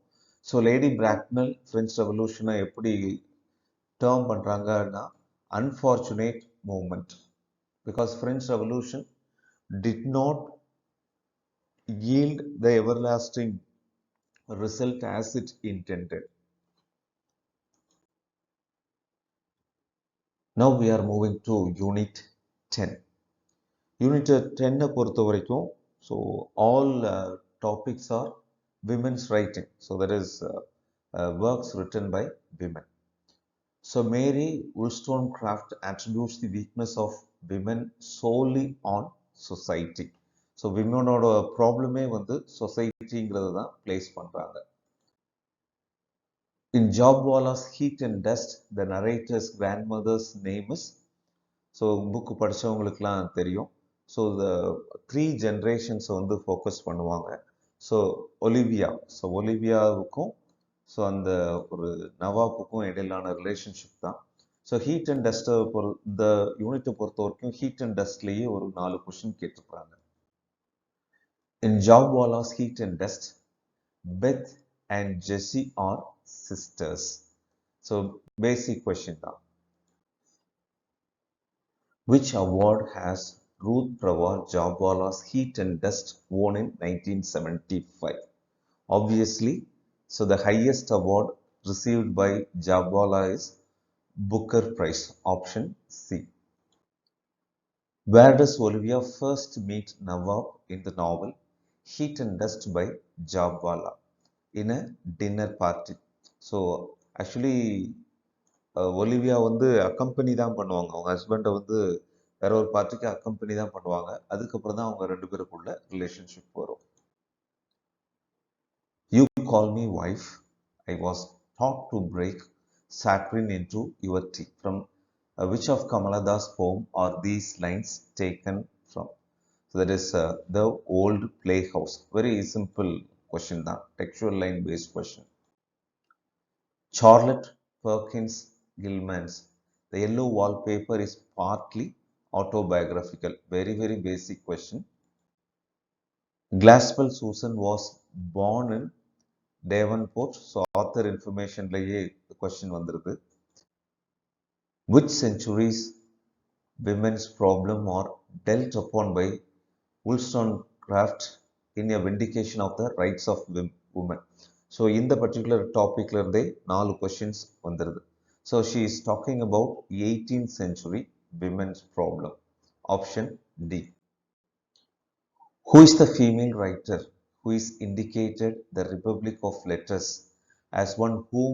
ஸோ லேடி பிராக்னல் ஃப்ரெஞ்ச் ரெவல்யூஷனை எப்படி டேர்ம் பண்ணுறாங்கன்னா unfortunate moment, because French revolution did not yield the everlasting result as it intended. Now we are moving to Unit 10. Unit 10 பொறுத்த வரைக்கும், so all topics are women's writing. So that is works written by women. So Mary Wollstonecraft attributes the weakness of women solely on society. So womenோட ப்ராப்ளமே வந்து சொசைட்டிங்கிறது தான் place பண்ணுறாங்க. In Jobwala's Heat and Dust, the narrator's grandmother's name is, so book படித்தவங்களுக்குலாம் தெரியும். So இந்த 3 ஜென்ரேஷன்ஸை வந்து focus பண்ணுவாங்க. ஸோ ஒலிவியா, ஸோ ஒலிவியாவுக்கும் ஸோ அந்த ஒரு நவாப்புக்கும் இடையிலான ரிலேஷன்ஷிப் தான். ஸோ ஹீட் அண்ட் டஸ்ட்டை இந்த யூனிட்டை பொறுத்த வரைக்கும் ஹீட் அண்ட் டஸ்ட்லேயே ஒரு 4 கொஷின் கேட்டிருப்பாங்க. In Jobwala's Heat and Dust, Beth and Jessie are sisters. So basic question now. Which award has Ruth Prawar Jobwala's Heat and Dust won in 1975? Obviously, so the highest award received by Jabwala is Booker Prize, option C. Where does Olivia first meet Nawab in the novel Heat and Dust by Jabwala? In a dinner party. So actually Olivia வந்து accompany தான் பண்ணுவாங்க. அவங்க ஹஸ்பண்டை வந்து வேற ஒரு பார்ட்டிக்கு accompany தான் பண்ணுவாங்க. அதுக்கப்புறம் தான் அவங்க ரெண்டு பேருக்குள்ள ரிலேஷன்ஷிப் வரும். You call me wife. I was taught to break saccharine into your tea. From which of Kamala Das poem are these lines taken from? So that is the old playhouse. Very simple question தான். Textual line based question. Charlotte Perkins Gilman's The Yellow Wallpaper is partly autobiographical. Very, very basic question. Glaspell Susan was born in Devonport. So author information laye the question vandirudhu. Which century's women's problem are dealt upon by Wollstonecraft in a vindication of the rights of women? So in the particular topic la irundhe 4 questions vandirudhu. So she is talking about 18th century women's problem. Option D. Who is the female writer who is indicated the Republic of Letters as one whom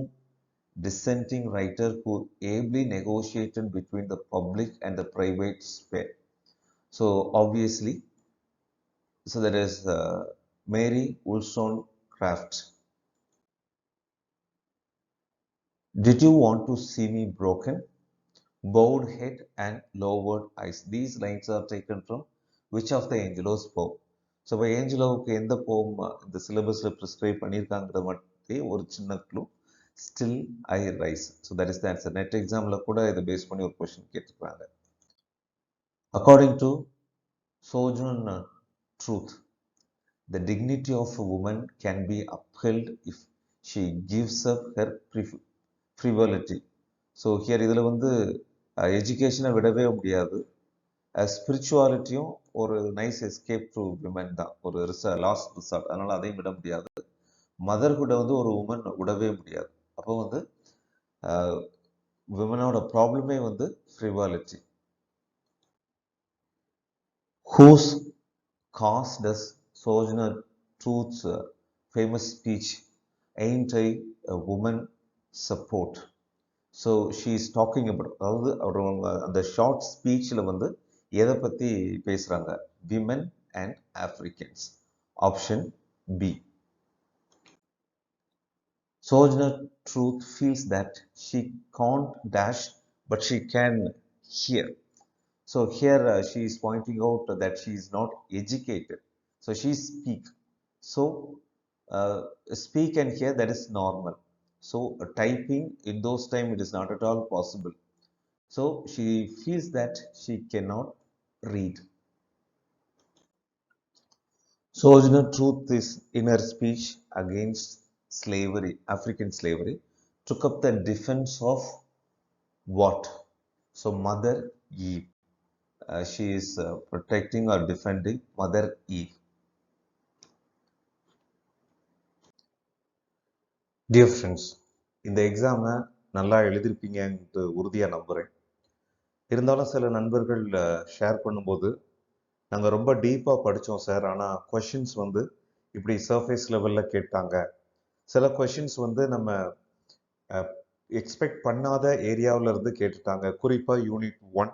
dissenting writer who ably negotiated between the public and the private sphere? So obviously, so that is Mary Wollstonecraft. Did you want to see me broken? Bowed head and lowered eyes. These lines are taken from which of the Angelo's poem? So by Angeloவுக்கு எந்த poem இந்த syllabusல prescribe பண்ணியிருக்காங்கிறத மட்டும் ஒரு சின்ன clue. Still I rise. So that is the answer. Net examல கூட இதை base பண்ணி ஒரு question கேட்டிருக்காங்க. According to Sojourner Truth, the dignity of a woman can be upheld if she gives up her frivolity. So here இதில் வந்து எஜுகேஷனை விடவே முடியாது. ஸ்பிரிச்சுவாலிட்டியும் ஒரு நைஸ் எஸ்கேப் டு விமன் தான், ஒரு லாஸ்ட் ரிசார்ட். அதனால் அதையும் விட முடியாது. மதர்ஹுட்டை வந்து ஒரு உமன் விடவே முடியாது. அப்போ வந்து விமனோட ப்ராப்ளமே வந்து frivolity. Whose cause does Sojourner Truth's famous speech ain't I a woman support? So she is talking about, அதாவது அவங்க அந்த ஷார்ட் ஸ்பீச்சில் வந்து எதை பற்றி பேசுகிறாங்க? Women and Africans. Option B. Sojourner Truth feels that she can't dash but she can hear. So here she is pointing out that she is not educated. So she speak. So speak and hear, that is normal. So typing in those time it is not at all possible. So she feels that she cannot read. Sojourner Truth is in her speech against slavery, African slavery, took up the defense of what? So Mother Eve. She is protecting or defending Mother Eve. Dear friends, இந்த எக்ஸாமை நல்லா எழுதிருப்பீங்கன்ட்டு உறுதியாக நம்புகிறேன். இருந்தாலும் சில நண்பர்கள் share பண்ணும்போது நாங்கள் ரொம்ப டீப்பாக படித்தோம் சார், ஆனால் கொஷின்ஸ் வந்து இப்படி சர்ஃபேஸ் லெவலில் கேட்டாங்க. சில கொஷின்ஸ் வந்து நம்ம எக்ஸ்பெக்ட் பண்ணாத ஏரியாவில் இருந்து கேட்டுட்டாங்க. குறிப்பாக யூனிட் 1,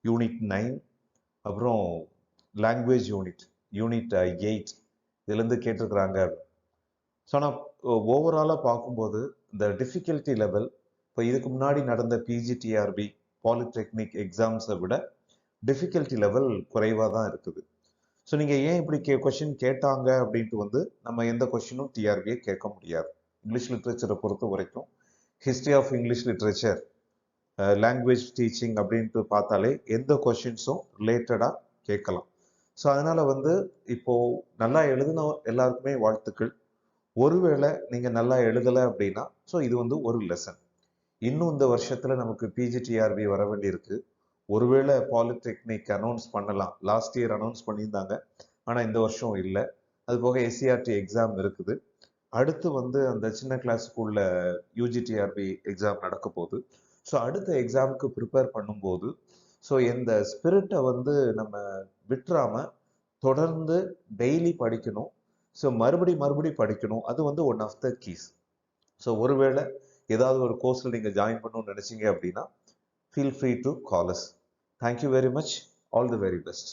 யூனிட் 9, அப்புறம் லாங்குவேஜ் யூனிட் 8 இதுலேருந்து கேட்டிருக்கிறாங்க. ஸோ ஆனால் ஓவராலாக பார்க்கும்போது இந்த டிஃபிகல்ட்டி லெவல் இப்போ இதுக்கு முன்னாடி நடந்த பிஜிடிஆர்பி பாலிடெக்னிக் எக்ஸாம்ஸை விட டிஃபிகல்ட்டி லெவல் குறைவாக தான் இருக்குது. ஸோ நீங்கள் ஏன் இப்படி கொஷின் கேட்டாங்க அப்படின்ட்டு வந்து நம்ம எந்த கொஷினும் டிஆர்பியை கேட்க முடியாது. இங்கிலீஷ் லிட்ரேச்சரை பொறுத்த வரைக்கும் history of English literature, language teaching அப்படின்ட்டு பார்த்தாலே எந்த கொஷின்ஸும் ரிலேட்டடாக கேட்கலாம். ஸோ அதனால வந்து இப்போ நல்லா எழுதின எல்லாருக்குமே வாழ்த்துக்கள். ஒருவேளை நீங்க நல்லா எழுதலை அப்படின்னா ஸோ இது வந்து ஒரு லெசன். இன்னும் இந்த வருஷத்துல நமக்கு பிஜிடிஆர்பி வர வேண்டியிருக்கு. ஒருவேளை பாலிடெக்னிக் அனௌன்ஸ் பண்ணலாம். லாஸ்ட் இயர் அனௌன்ஸ் பண்ணியிருந்தாங்க, ஆனா இந்த வருஷம் இல்லை. அது போக எஸ்சிஆர்டி எக்ஸாம் இருக்குது. அடுத்து வந்து அந்த சின்ன கிளாஸ் ஸ்கூல்ல யூஜிடிஆர்பி எக்ஸாம் நடக்க போகுது. ஸோ அடுத்த எக்ஸாமுக்கு ப்ரிப்பேர் பண்ணும்போது ஸோ இந்த ஸ்பிரிட்டை வந்து நம்ம விட்டுறாம தொடர்ந்து டெய்லி படிக்கணும். ஸோ மறுபடி படிக்கணும். அது வந்து one of the keys. So ஒருவேளை ஏதாவது ஒரு கோர்ஸில் நீங்கள் ஜாயின் பண்ணணும்னு நினைச்சீங்க அப்படின்னா feel free to call us. Thank you very much. All the very best.